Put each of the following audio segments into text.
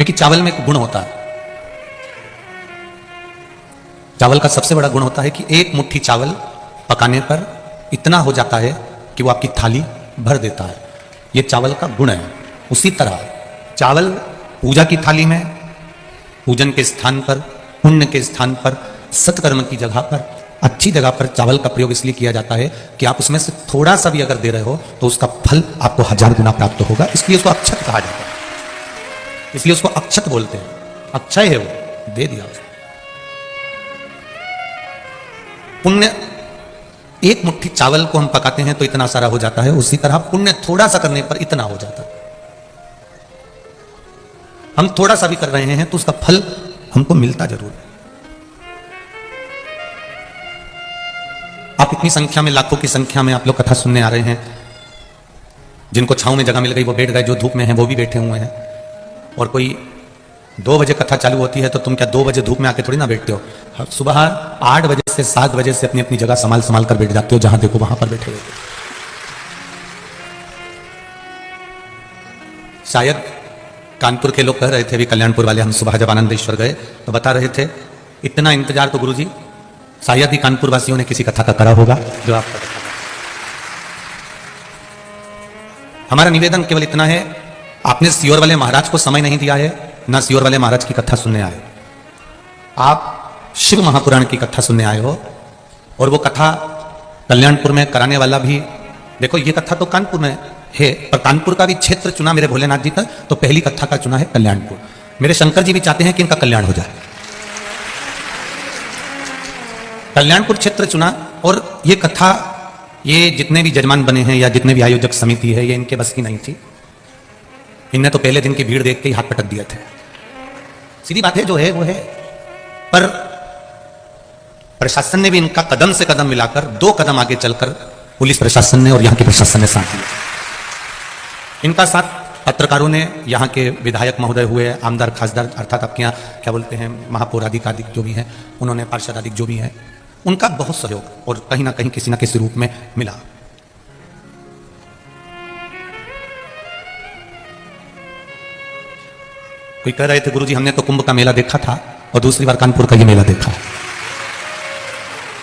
देखिए चावल में एक गुण होता है, चावल का सबसे बड़ा गुण होता है कि एक मुट्ठी चावल पकाने पर इतना हो जाता है कि वो आपकी थाली भर देता है। ये चावल का गुण है। उसी तरह चावल पूजा की थाली में, पूजन के स्थान पर, पुण्य के स्थान पर, सत्कर्म की जगह पर, अच्छी जगह पर चावल का प्रयोग इसलिए किया जाता है कि आप उसमें से थोड़ा सा भी अगर दे रहे हो तो उसका फल आपको 1000 गुना प्राप्त होगा। इसलिए उसको अक्षत कहा जाता है, इसलिए उसको अक्षत बोलते हैं। अक्षय है वो, दे दिया उसको। पुण्य, एक मुट्ठी चावल को हम पकाते हैं तो इतना सारा हो जाता है, उसी तरह पुण्य थोड़ा सा करने पर इतना हो जाता है। हम थोड़ा सा भी कर रहे हैं तो उसका फल हमको मिलता जरूर है। आप इतनी संख्या में, लाखों की संख्या में आप लोग कथा सुनने आ रहे हैं। जिनको छांव में जगह मिल गई वो बैठ गए, जो धूप में हैं वो भी बैठे हुए हैं। और कोई 2 बजे कथा चालू होती है तो तुम क्या 2 बजे धूप में आके थोड़ी ना बैठते हो। सुबह 8 बजे से 7 बजे से अपनी अपनी जगह संभाल कर बैठ जाते हो, जहां देखो वहां पर बैठे रहते हो। शायद कानपुर के लोग कह रहे थे, अभी कल्याणपुर वाले, हम सुबह जब आनंदेश्वर गए तो बता रहे थे इतना इंतजार तो गुरुजी शायद ही कानपुर वासियों ने किसी कथा का करा होगा जो आपका कथा। हमारा निवेदन केवल इतना है, आपने सियोर वाले महाराज को समय नहीं दिया है, ना सियोर वाले महाराज की कथा सुनने आए। आप शिव महापुराण की कथा सुनने आए हो, और वो कथा कल्याणपुर में कराने वाला भी, देखो ये कथा तो कानपुर में है, पर कानपुर का भी क्षेत्र चुना मेरे भोलेनाथ जी तक, तो पहली कथा का चुना है कल्याणपुर। मेरे शंकर जी भी चाहते हैं कि इनका कल्याण हो जाए। कल्याणपुर क्षेत्र चुना, और ये कथा, ये जितने भी जजमान बने हैं या जितने भी आयोजक समिति है, ये इनके बस की नहीं थी। इनने तो पहले दिन की भीड़ देख के ही हाथ पटक दिए थे। सीधी बात है, जो है वो है। पर प्रशासन ने भी इनका कदम से कदम मिलाकर 2 कदम आगे चलकर पुलिस प्रशासन ने और यहां के प्रशासन ने साथ दिया। इनका साथ पत्रकारों ने, यहाँ के विधायक महोदय हुए, आमदार खासदार, अर्थात आपके यहाँ क्या बोलते हैं, महापौराधिक आदि जो भी हैं, उन्होंने पार्षद आदि जो भी हैं, उनका बहुत सहयोग और कहीं ना कहीं किसी ना किसी रूप में मिला। कोई कह रहे थे गुरुजी हमने तो कुंभ का मेला देखा था और दूसरी बार कानपुर का ये मेला देखा।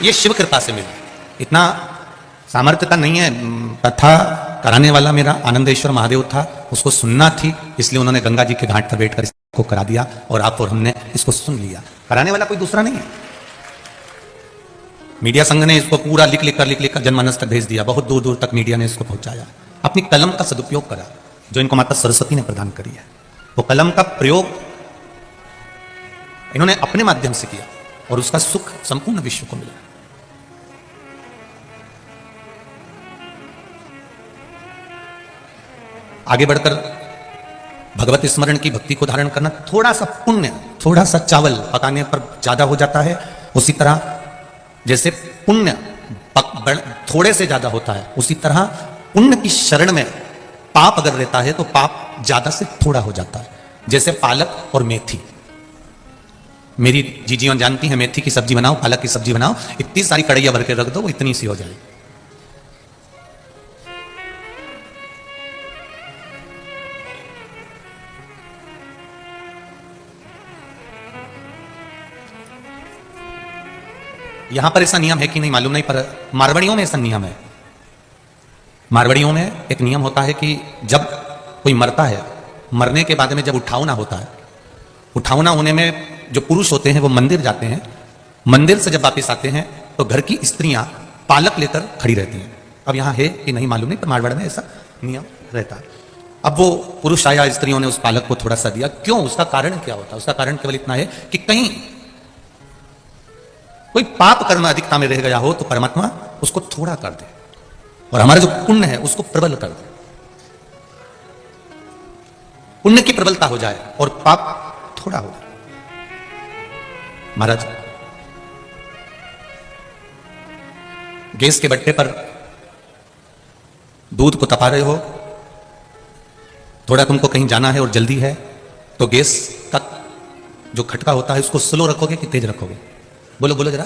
ये शिव कृपा से मिला, इतना सामर्थ्य का नहीं है। कथा कराने वाला मेरा आनंदेश्वर महादेव था, उसको सुनना थी, इसलिए उन्होंने गंगा जी के घाट पर बैठकर इसको करा दिया और आप और हमने इसको सुन लिया। कराने वाला कोई दूसरा नहीं है। मीडिया संघ ने इसको पूरा लिख लिख कर जनमानस तक भेज दिया, बहुत दूर दूर तक मीडिया ने इसको पहुंचाया। अपनी कलम का सदुपयोग करा जो इनको माता सरस्वती ने प्रदान करी है, वो कलम का प्रयोग इन्होंने अपने माध्यम से किया और उसका सुख संपूर्ण विश्व को मिला। आगे बढ़कर भगवत स्मरण की भक्ति को धारण करना, थोड़ा सा पुण्य, थोड़ा सा चावल पकाने पर ज्यादा हो जाता है। उसी तरह जैसे पुण्य थोड़े से ज्यादा होता है, उसी तरह पुण्य की शरण में पाप अगर रहता है तो पाप ज्यादा से थोड़ा हो जाता है। जैसे पालक और मेथी, मेरी जीजियां जानती हैं, मेथी की सब्जी बनाओ, पालक की सब्जी बनाओ, इतनी सारी कड़ैया भर के रख दो, वो इतनी सी हो जाएगी। यहां पर ऐसा नियम है कि नहीं मालूम नहीं, पर मारवाड़ियों में ऐसा नियम है। मारवाड़ियों में एक नियम होता है कि जब कोई मरता है, मरने के बाद में जब उठावना होता है, उठावना होने में जो पुरुष होते हैं वो मंदिर जाते हैं, मंदिर से जब वापस आते हैं तो घर की स्त्रियां पालक लेकर खड़ी रहती हैं। अब यहां है कि नहीं मालूम नहीं, पर मारवाड़ में ऐसा नियम रहता है। अब वो पुरुष आया, स्त्रियों ने उस पालक को थोड़ा सा दिया, क्यों, उसका कारण क्या होता है? उसका कारण केवल इतना है कि कहीं कोई पाप कर्म अधिकता में रह गया हो तो परमात्मा उसको थोड़ा कर दे और हमारा जो पुण्य है उसको प्रबल कर दे, पुण्य की प्रबलता हो जाए और पाप थोड़ा हो जाए। महाराज, गैस के बट्टे पर दूध को तपा रहे हो, थोड़ा तुमको कहीं जाना है और जल्दी है, तो गैस का जो खटका होता है उसको स्लो रखोगे कि तेज रखोगे? बोलो बोलो जरा,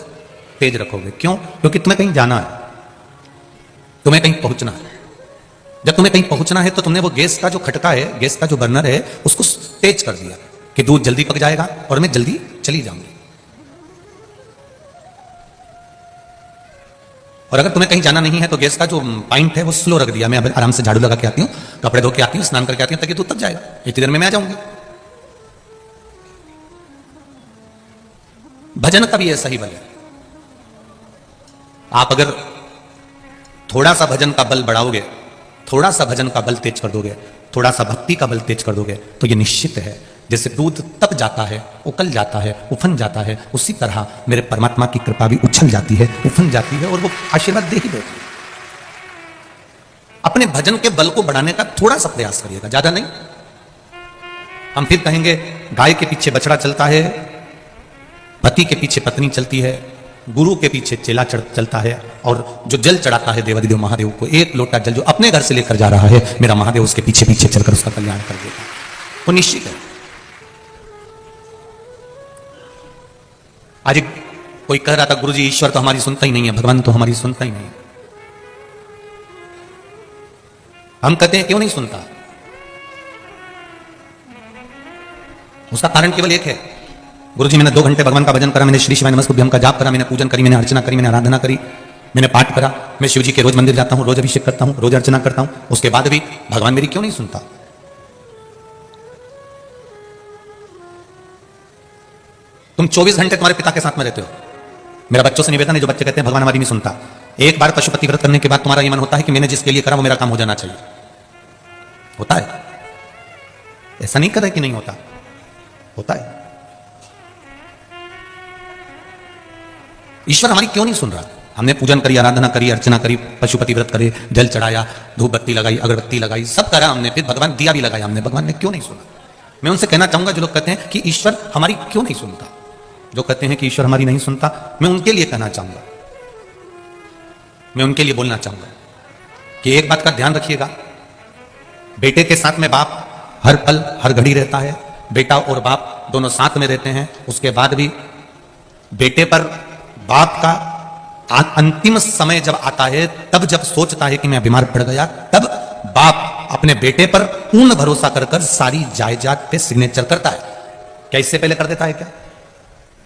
तेज रखोगे। क्यों? क्योंकि तुम्हें कहीं जाना है, तुम्हें कहीं पहुंचना है। जब तुम्हें कहीं पहुंचना है तो तुमने वो गैस का जो खटका है, गैस का जो बर्नर है, उसको तेज कर दिया। कि दूध जल्दी पक जाएगा और मैं जल्दी चली जाऊंगी। और अगर तुम्हें कहीं जाना नहीं है तो गैस का जो पॉइंट है वो स्लो रख दिया, मैं अब आराम से झाड़ू लगा के आती हूँ, कपड़े धो के आती हूँ, स्नान करके आती हूँ, ताकि दूध तक जाएगा, इतनी देर में मैं आ जाऊंगी। भजन का भी ऐसा ही बल है। आप अगर थोड़ा सा भजन का बल बढ़ाओगे, थोड़ा सा भजन का बल तेज कर दोगे, थोड़ा सा भक्ति का बल तेज कर दोगे, तो ये निश्चित है जैसे दूध तप जाता है, उकल जाता है, उफन जाता है, उसी तरह मेरे परमात्मा की कृपा भी उछल जाती है, उफन जाती है और वो आशीर्वाद दे ही देती है। अपने भजन के बल को बढ़ाने का थोड़ा सा प्रयास करिएगा, ज्यादा नहीं। हम फिर कहेंगे गाय के पीछे बछड़ा चलता है, पति के पीछे पत्नी चलती है, गुरु के पीछे चेला चलता है, और जो जल चढ़ाता है देवादिदेव महादेव को, एक लोटा जल जो अपने घर से लेकर जा रहा है, मेरा महादेव उसके पीछे पीछे चलकर उसका कल्याण कर देगा। वो निश्चित है। आज कोई कह रहा था गुरुजी ईश्वर तो हमारी सुनता ही नहीं है, भगवान तो हमारी सुनता ही नहीं है। हम कहते हैं क्यों नहीं सुनता? उसका कारण केवल एक है, गुरुजी मैंने 2 घंटे भगवान का भजन करा, मैंने श्री शिवाय नमस्तुभ्यं का जाप करा, मैंने पूजन करी, मैंने अर्चना करी, मैंने आराधना करी, मैंने पाठ करा, मैं शिव जी के रोज मंदिर जाता हूं, रोज अभिषेक करता हूं, रोज अर्चना करता हूं, उसके बाद भी भगवान मेरी क्यों नहीं सुनता? तुम 24 घंटे तुम्हारे पिता के साथ में रहते हो। मेरा बच्चों से निवेदन है, जो बच्चे कहते हैं भगवान हमारी नहीं सुनता, एक बार पशुपति व्रत करने के बाद तुम्हारा यह मन होता है कि मैंने जिसके लिए करा वो मेरा काम हो जाना चाहिए। होता है? ऐसा नहीं कर रहे कि नहीं होता, होता है। ईश्वर हमारी क्यों नहीं सुन रहा? हमने पूजन करी, आराधना करी, अर्चना करी, पशुपति व्रत करे, जल चढ़ाया, धूप बत्ती लगाई, अगरबत्ती लगाई, सब करा हमने, फिर भगवान दिया भी लगाया हमने, भगवान ने क्यों नहीं सुना? मैं उनसे कहना चाहूंगा जो लोग कहते हैं कि ईश्वर हमारी क्यों नहीं सुनता, जो कहते हैं कि ईश्वर हमारी नहीं सुनता, मैं उनके लिए कहना चाहूंगा, मैं उनके लिए बोलना चाहूंगा कि एक बात का ध्यान रखिएगा, बेटे के साथ में बाप हर पल हर घड़ी रहता है, बेटा और बाप दोनों साथ में रहते हैं, उसके बाद भी बेटे पर बाप का अंतिम समय जब आता है, तब जब सोचता है कि मैं बीमार पड़ गया, तब बाप अपने बेटे पर पूर्ण भरोसा कर कर सारी जायदाद पे सिग्नेचर करता है। क्या इससे पहले कर देता है क्या?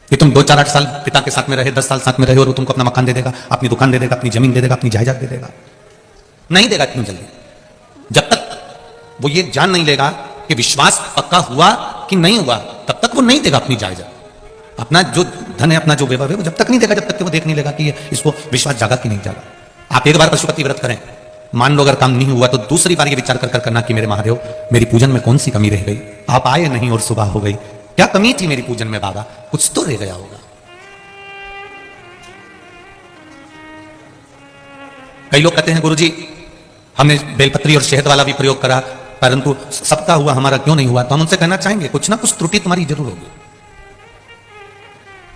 कि तुम 2, 4, 8 साल पिता के साथ में रहे, 10 साल साथ में रहे और वो तुमको अपना मकान दे देगा, अपनी दुकान दे देगा, अपनी जमीन दे देगा, अपनी जायदाद दे देगा? नहीं देगा इतनी जल्दी। जब तक वो ये जान नहीं लेगा कि विश्वास पक्का हुआ कि नहीं हुआ, तब तक वो नहीं देगा अपनी जायदाद, अपना जो धन है, अपना जो वैभव है, वो जब तक नहीं देगा, जब तक कि वो देख नहीं लेगा कि ये इसको विश्वास जागा कि नहीं जागा। आप एक बार पशुपति व्रत करें, मान लो अगर काम नहीं हुआ तो दूसरी बार ये विचार कर करना कि मेरे महादेव मेरी पूजन में कौन सी कमी रह गई, आप आए नहीं और सुबह हो गई, क्या कमी थी मेरी पूजन में बाबा, कुछ तो रह गया होगा। कई लोग कहते हैं गुरुजी हमने बेलपत्री और शहद वाला भी प्रयोग करा, परंतु सबका हुआ, हमारा क्यों नहीं हुआ? तो हम उनसे कहना चाहेंगे कुछ ना कुछ त्रुटि तुम्हारी जरूर होगी।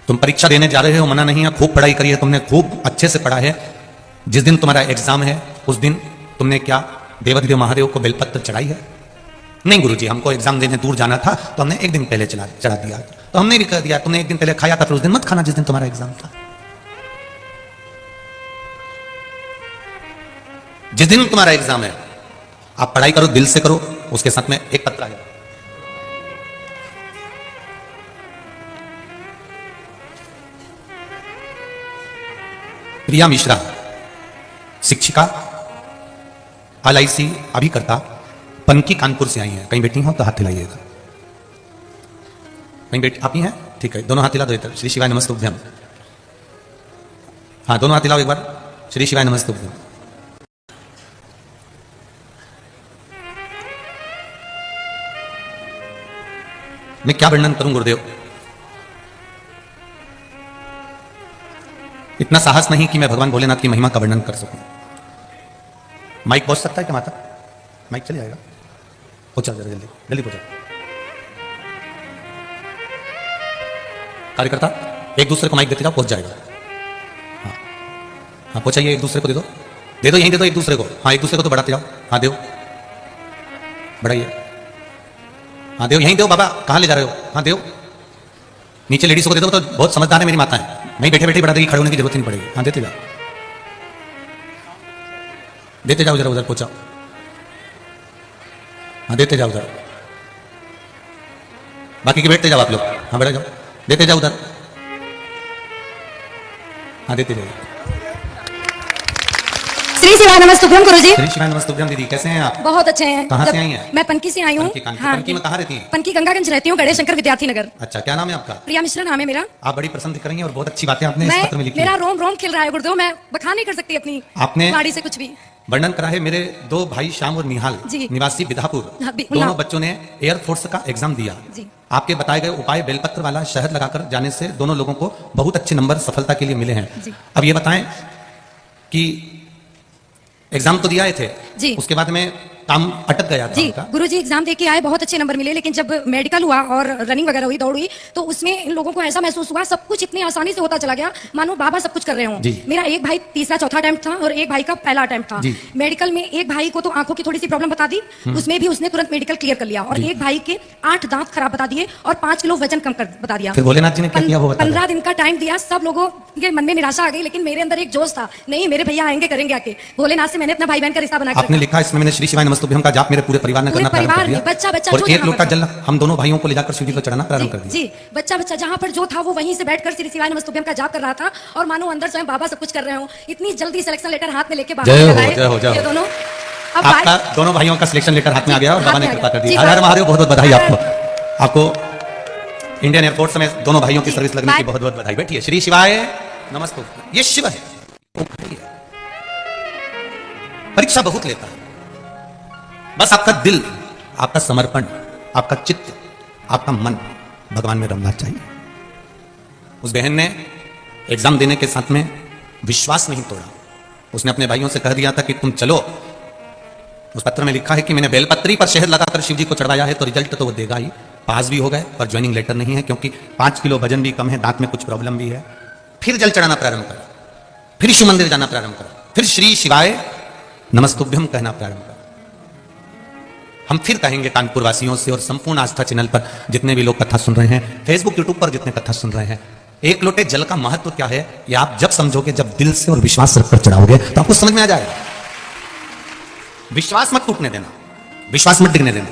तुम परीक्षा देने जा रहे हो, मना नहीं है, खूब पढ़ाई करी है तुमने, खूब अच्छे से पढ़ा है, जिस दिन तुम्हारा एग्जाम है उस दिन तुमने क्या देवादिदेव महादेव को बेलपत्र चढ़ाई है? नहीं गुरुजी हमको एग्जाम देने दूर जाना था तो हमने एक दिन पहले चढ़ा दिया, तो हमने भी कह दिया तुमने एक दिन पहले खाया था, फिर उस दिन मत खाना जिस दिन तुम्हारा एग्जाम था। जिस दिन तुम्हारा एग्जाम है आप पढ़ाई करो, दिल से करो, उसके साथ में एक पत्र आएगा, प्रिया मिश्रा शिक्षिका, LIC अभिकर्ता, पनकी कानपुर से आई हैं। कहीं बेटी हो तो हाथ हिलाइएगा। कहीं बेटी आप ही हैं? ठीक है, दोनों हाथ हिला दो इधर। श्री शिवाय नमस्तुभ्यं। हाँ दोनों हाथ हिलाओ एक बार। श्री शिवाय नमस्तुभ्यं। मैं क्या वर्णन करूं गुरुदेव, इतना साहस नहीं कि मैं भगवान भोलेनाथ की महिमा का वर्णन कर सकूं। माइक पहुंच सकता है क्या माता? माइक चले जाएगा? पहुंचा जरा जल्दी जल्दी पहुंचा। कार्यकर्ता एक दूसरे को माइक देते जाओ, पहुंच जाएगा। हाँ हाँ पहुंचाइए, एक दूसरे को दे दो, दे दो, यहीं दे दो एक दूसरे को। हाँ एक दूसरे को तो बढ़ाते जाओ। हाँ दो, बढ़ाइए। हाँ दो, यहीं दो बाबा, कहाँ ले जा रहे हो? हाँ दो, नीचे लेडीज को दे दो, तो बहुत समझदार है मेरी माता है, नहीं बैठे बैठे बढ़ा देगी, खड़े होने की जरूरत नहीं पड़ेगी। हाँ देते जाओ, देते जाओ, जरा उधर पहुंचाओ। हाँ देते जाओ, जरा बाकी के बैठते जाओ आप लोग। हाँ बैठ जाओ, देते जाओ उधर। हाँ देते जाओ। श्री शिवाय नमस्तुभ्यम गुरुजी। श्री शिवाय नमस्तुभ्यम दीदी, कैसे हैं आप? बहुत अच्छे हैं। कहाँ से आई हैं? मैं पनकी से आई हूँ। पनकी में कहाँ रहती हैं? पनकी गंगागंज रहती हूँ, गणेश शंकर विद्यार्थी नगर। अच्छा, क्या नाम है आपका? प्रिया मिश्रा नाम है मेरा। आप बड़ी प्रसन्न दिख रही हैं और बहुत अच्छी बातें आपने इस पत्र में लिखी। मेरा रोम रोम खिल रहा है गुरुदेव, मैं बखान नहीं कर सकती अपनी आपने गाड़ी से कुछ भी। वर्णन करा है मेरे दो भाई श्याम और निहाल, निवासी बिधापुर, दोनों बच्चों ने एयरफोर्स का एग्जाम दिया। आपके बताए गए उपाय बेलपत्र वाला शहद लगाकर जाने से दोनों लोगों को बहुत अच्छे नंबर सफलता के लिए मिले हैं। अब ये बताएं कि एग्जाम तो दिए थे जी, उसके बाद में काम अटक गया था जी। गुरुजी एग्जाम दे के आए, बहुत अच्छे नंबर मिले, लेकिन जब मेडिकल हुआ और रनिंग वगैरह हुई, दौड़ हुई, तो उसमें इन लोगों को ऐसा महसूस हुआ सब कुछ इतनी आसानी से होता चला गया मानो बाबा सब कुछ कर रहे हो। मेरा एक भाई तीसरा चौथा अटेम्प्ट था और एक भाई का पहला अटेम्प्ट था। मेडिकल में एक भाई को तो आंखों की थोड़ी सी प्रॉब्लम बता दी, उसमें भी उसने तुरंत मेडिकल क्लियर कर लिया, और एक भाई के 8 दांत खराब बता दिए और 5 किलो वजन कम कर बता दिया। भोलेनाथ जी ने क्या किया वो बता। 15 दिन का टाइम दिया, सब लोगों के मन में निराशा आ गई, लेकिन मेरे अंदर एक जोश था, नहीं मेरे भैया आएंगे करेंगे आके। भोलेनाथ से मैंने अपना भाई बहन का रिश्ता बना के आपने लिखा इसमें, मैंने श्री शिवाय नमस्तुभ्यम का जाप मेरे पूरे परिवार ने करना प्रारंभ कर दिया। बच्चा बच्चा और एक लोटा जल हम दोनों भाइयों को ले जाकर शिव जी को चढ़ाना प्रारंभ कर दिया। जी, बच्चा बच्चा जहाँ पर जो था वो वहीं से बैठकर श्री शिवाय नमस्तुभ्यम का जाप कर रहा था, और मानो अंदर स्वयं बाबा सब कुछ कर रहे हो। इतनी जल्दी सिलेक्शन लेटर हाथ में लेके बाबा ने लगाए दोनों। अब आपका दोनों भाइयों का सिलेक्शन लेटर हाथ में आ गया और बाबा ने कृपा कर दी। हर हर महादेव, बहुत बहुत बधाई आपको। आपको इंडियन एयरफोर्स में दोनों भाइयों की सर्विस लगने की बहुत बहुत बधाई। बैठिए। श्री शिवाय नमस्तुभ्यम। ये शिव है, परीक्षा बहुत लेता है, बस आपका दिल, आपका समर्पण, आपका चित्त, आपका मन भगवान में रमना चाहिए। उस बहन ने एग्जाम देने के साथ में विश्वास नहीं तोड़ा, उसने अपने भाइयों से कह दिया था कि तुम चलो। उस पत्र में लिखा है कि मैंने बेलपत्री पर शहद लगाकर शिव जी को चढ़वाया है, तो रिजल्ट तो वो देगा ही। पास भी हो गए, पर ज्वाइनिंग लेटर नहीं है, क्योंकि 5 किलो वजन भी कम है, दांत में कुछ प्रॉब्लम भी है। फिर जल चढ़ाना प्रारंभ करा, फिर शिव मंदिर जाना प्रारंभ करा, फिर श्री शिवाय नमस्तुभ्यम कहना प्रारंभ करा। हम फिर कहेंगे कानपुर वासियों से और संपूर्ण आस्था चैनल पर जितने भी लोग कथा सुन रहे हैं, फेसबुक यूट्यूब पर जितने कथा सुन रहे हैं, एक लोटे जल का महत्व क्या है ये आप जब समझोगे, जब दिल से और विश्वास रखकर चढ़ाओगे, तो आपको समझ में आ जाएगा। विश्वास मत टूटने देना, विश्वास मत डिगने देना।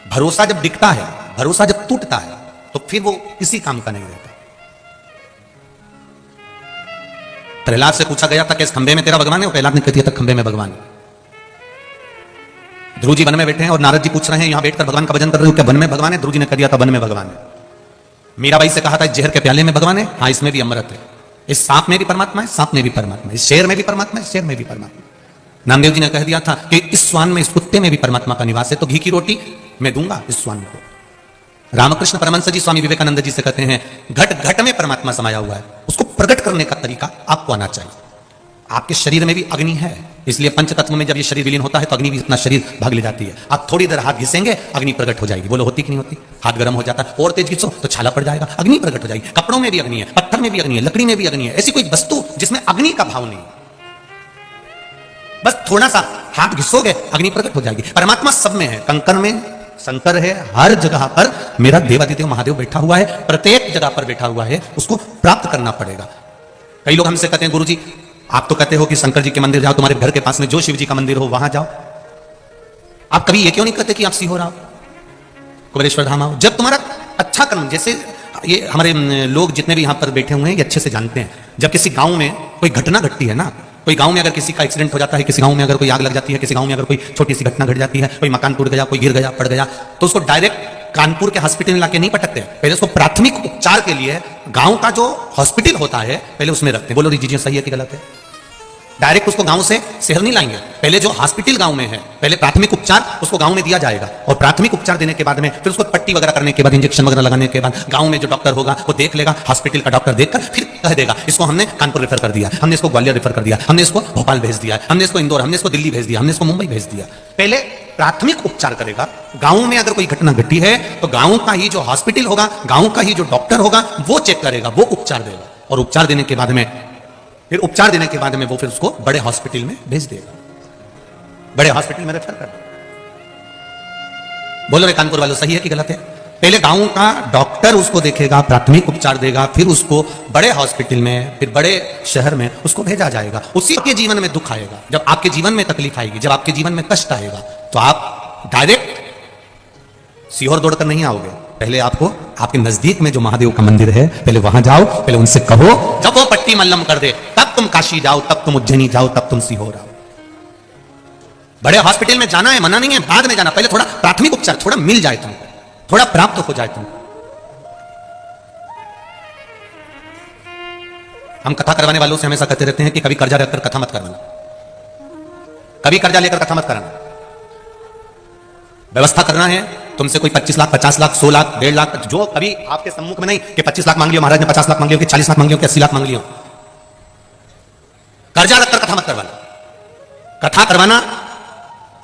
भरोसा जब दिखता है, भरोसा जब टूटता है, तो फिर वो किसी काम का नहीं रहता। प्रहलाद से पूछा गया था कि इस खंबे में तेरा भगवान है, और प्रहलाद ने कह दिया था खंबे में भगवान है। ध्रुव जी वन में बैठे हैं और नारद जी पूछ रहे हैं, यहां बैठकर भगवान का भजन कर रहे हो, क्या वन में भगवान है? ध्रुव जी ने कह दिया था वन में भगवान है। मीराबाई से कहा था जहर के प्याले में भगवान है, हाँ इसमें भी अमृत है। इस सांप में भी परमात्मा है, सांप में भी परमात्मा है। इस शेर में भी परमात्मा है, शेर में भी परमात्मा। नामदेव जी ने कह दिया था कि इस स्वान में, इस कुत्ते में भी परमात्मा का निवास है, तो घी की रोटी मैं दूंगा इस स्वान को। रामकृष्ण परमहंस जी स्वामी विवेकानंद जी से कहते हैं, घट घट में परमात्मा समाया हुआ है, उसको प्रकट करने का तरीका आपको आना चाहिए। आपके शरीर में भी अग्नि है, इसलिए पंचतत्व में जब ये शरीर विलीन होता है तो अग्नि भी अपना शरीर भाग ले जाती है। आप थोड़ी देर हाथ घिसेंगे, अग्नि प्रकट हो जाएगी। बोलो होती कि नहीं होती? हाथ गर्म हो जाता है, और तेज घिसो तो छाला पड़ जाएगा, अग्नि प्रकट हो जाएगी। कपड़ों में भी अग्नि है, पत्थर में भी अग्नि है, लकड़ी में भी अग्नि है। ऐसी कोई वस्तु जिसमें अग्नि का भाव नहीं, बस थोड़ा सा हाथ घिसोगे अग्नि प्रकट हो जाएगी। परमात्मा सब में है, कंकर में शंकर है, हर जगह पर मेरा देवादिदेव महादेव बैठा हुआ है, प्रत्येक जगह पर बैठा हुआ है, उसको प्राप्त करना पड़ेगा। कई लोग हमसे कहते हैं, गुरुजी आप तो कहते हो कि शंकर जी के मंदिर जाओ, तुम्हारे घर के पास में जो शिव जी का मंदिर हो वहां जाओ, आप कभी ये क्यों नहीं कहते कि आप सीहोर आओ, कुबेरेश्वर धाम आओ? जब तुम्हारा अच्छा कर्म, जैसे ये हमारे लोग जितने भी यहां पर बैठे हुए हैं ये अच्छे से जानते हैं, जब किसी गांव में कोई घटना घटती है ना, कोई गांव में अगर किसी का एक्सीडेंट हो जाता है, किसी गांव में अगर कोई आग लग जाती है, किसी गांव में अगर कोई छोटी सी घटना घट जाती है, कोई मकान टूट गया, कोई गिर गया, पड़ गया, तो उसको डायरेक्ट कानपुर के हॉस्पिटल में लाके नहीं पटकते, पहले उसको प्राथमिक उपचार के लिए गांव का जो हॉस्पिटल होता है पहले उसमें रखते हैं। बोलो जी सही है कि गलत है? डायरेक्ट उसको गांव से शहर नहीं लाएंगे, पहले जो हॉस्पिटल गांव में है पहले प्राथमिक उपचार उसको गांव में दिया जाएगा, और प्राथमिक उपचार देने के बाद में फिर उसको पट्टी वगैरह करने के बाद, इंजेक्शन वगैरह लगाने के बाद गांव में जो डॉक्टर होगा वो देख लेगा, हॉस्पिटल का डॉक्टर देखकर फिर कह देगा इसको हमने कानपुर रेफर कर दिया, हमने इसको ग्वालियर रेफर कर दिया, हमने इसको भोपाल भेज दिया, हमने इसको इंदौर, हमने इसको दिल्ली भेज दिया, हमने इसको मुंबई भेज दिया। पहले प्राथमिक उपचार करेगा। गांव में अगर कोई घटना घटी है तो गांव का ही जो हॉस्पिटल होगा, गांव का ही जो डॉक्टर होगा वो चेक करेगा, वो उपचार देगा, और उपचार देने के बाद में फिर उपचार देने के बाद में वो फिर उसको बड़े हॉस्पिटल में भेज देगा, बड़े हॉस्पिटल में रेफर कर। बोलो रे कानपुर वालों सही है कि गलत है? पहले गांव का डॉक्टर उसको देखेगा, प्राथमिक उपचार देगा, फिर उसको बड़े हॉस्पिटल में, फिर बड़े शहर में उसको भेजा जाएगा। उसी के जीवन में दुख आएगा, जब आपके जीवन में तकलीफ आएगी, जब आपके जीवन में कष्ट आएगा, तो आप डायरेक्ट सीहोर दौड़कर नहीं आओगे, पहले आपको आपके नजदीक में जो महादेव का मंदिर है पहले वहां जाओ, पहले उनसे कहो, जब वो पट्टी मल्लम कर दे तब तुम काशी जाओ, तब तुम उज्जैनी जाओ, तब तुम सीहोर आओ। बड़े हॉस्पिटल में जाना है मना नहीं है, बाद में जाना, पहले थोड़ा प्राथमिक उपचार थोड़ा मिल जाए तुमको, थोड़ा प्राप्त हो जाए तुमको। हम कथा करवाने वालों से हमेशा कहते रहते हैं कि कभी कर्जा रखकर कथा मत करवाना, कभी कर्जा लेकर कथा मत कराना। व्यवस्था करना है तुमसे कोई 25 लाख 50 लाख 100 लाख 1.5 लाख, जो कभी आपके सम्मुख में नहीं कि 25 लाख मांग लियो, महाराज ने 50 लाख मांग लियो, कि 40 लाख मांग लियो, कि 80 लाख मांग लियो। कर्जा रखकर कथा मत करवाना। कथा करवाना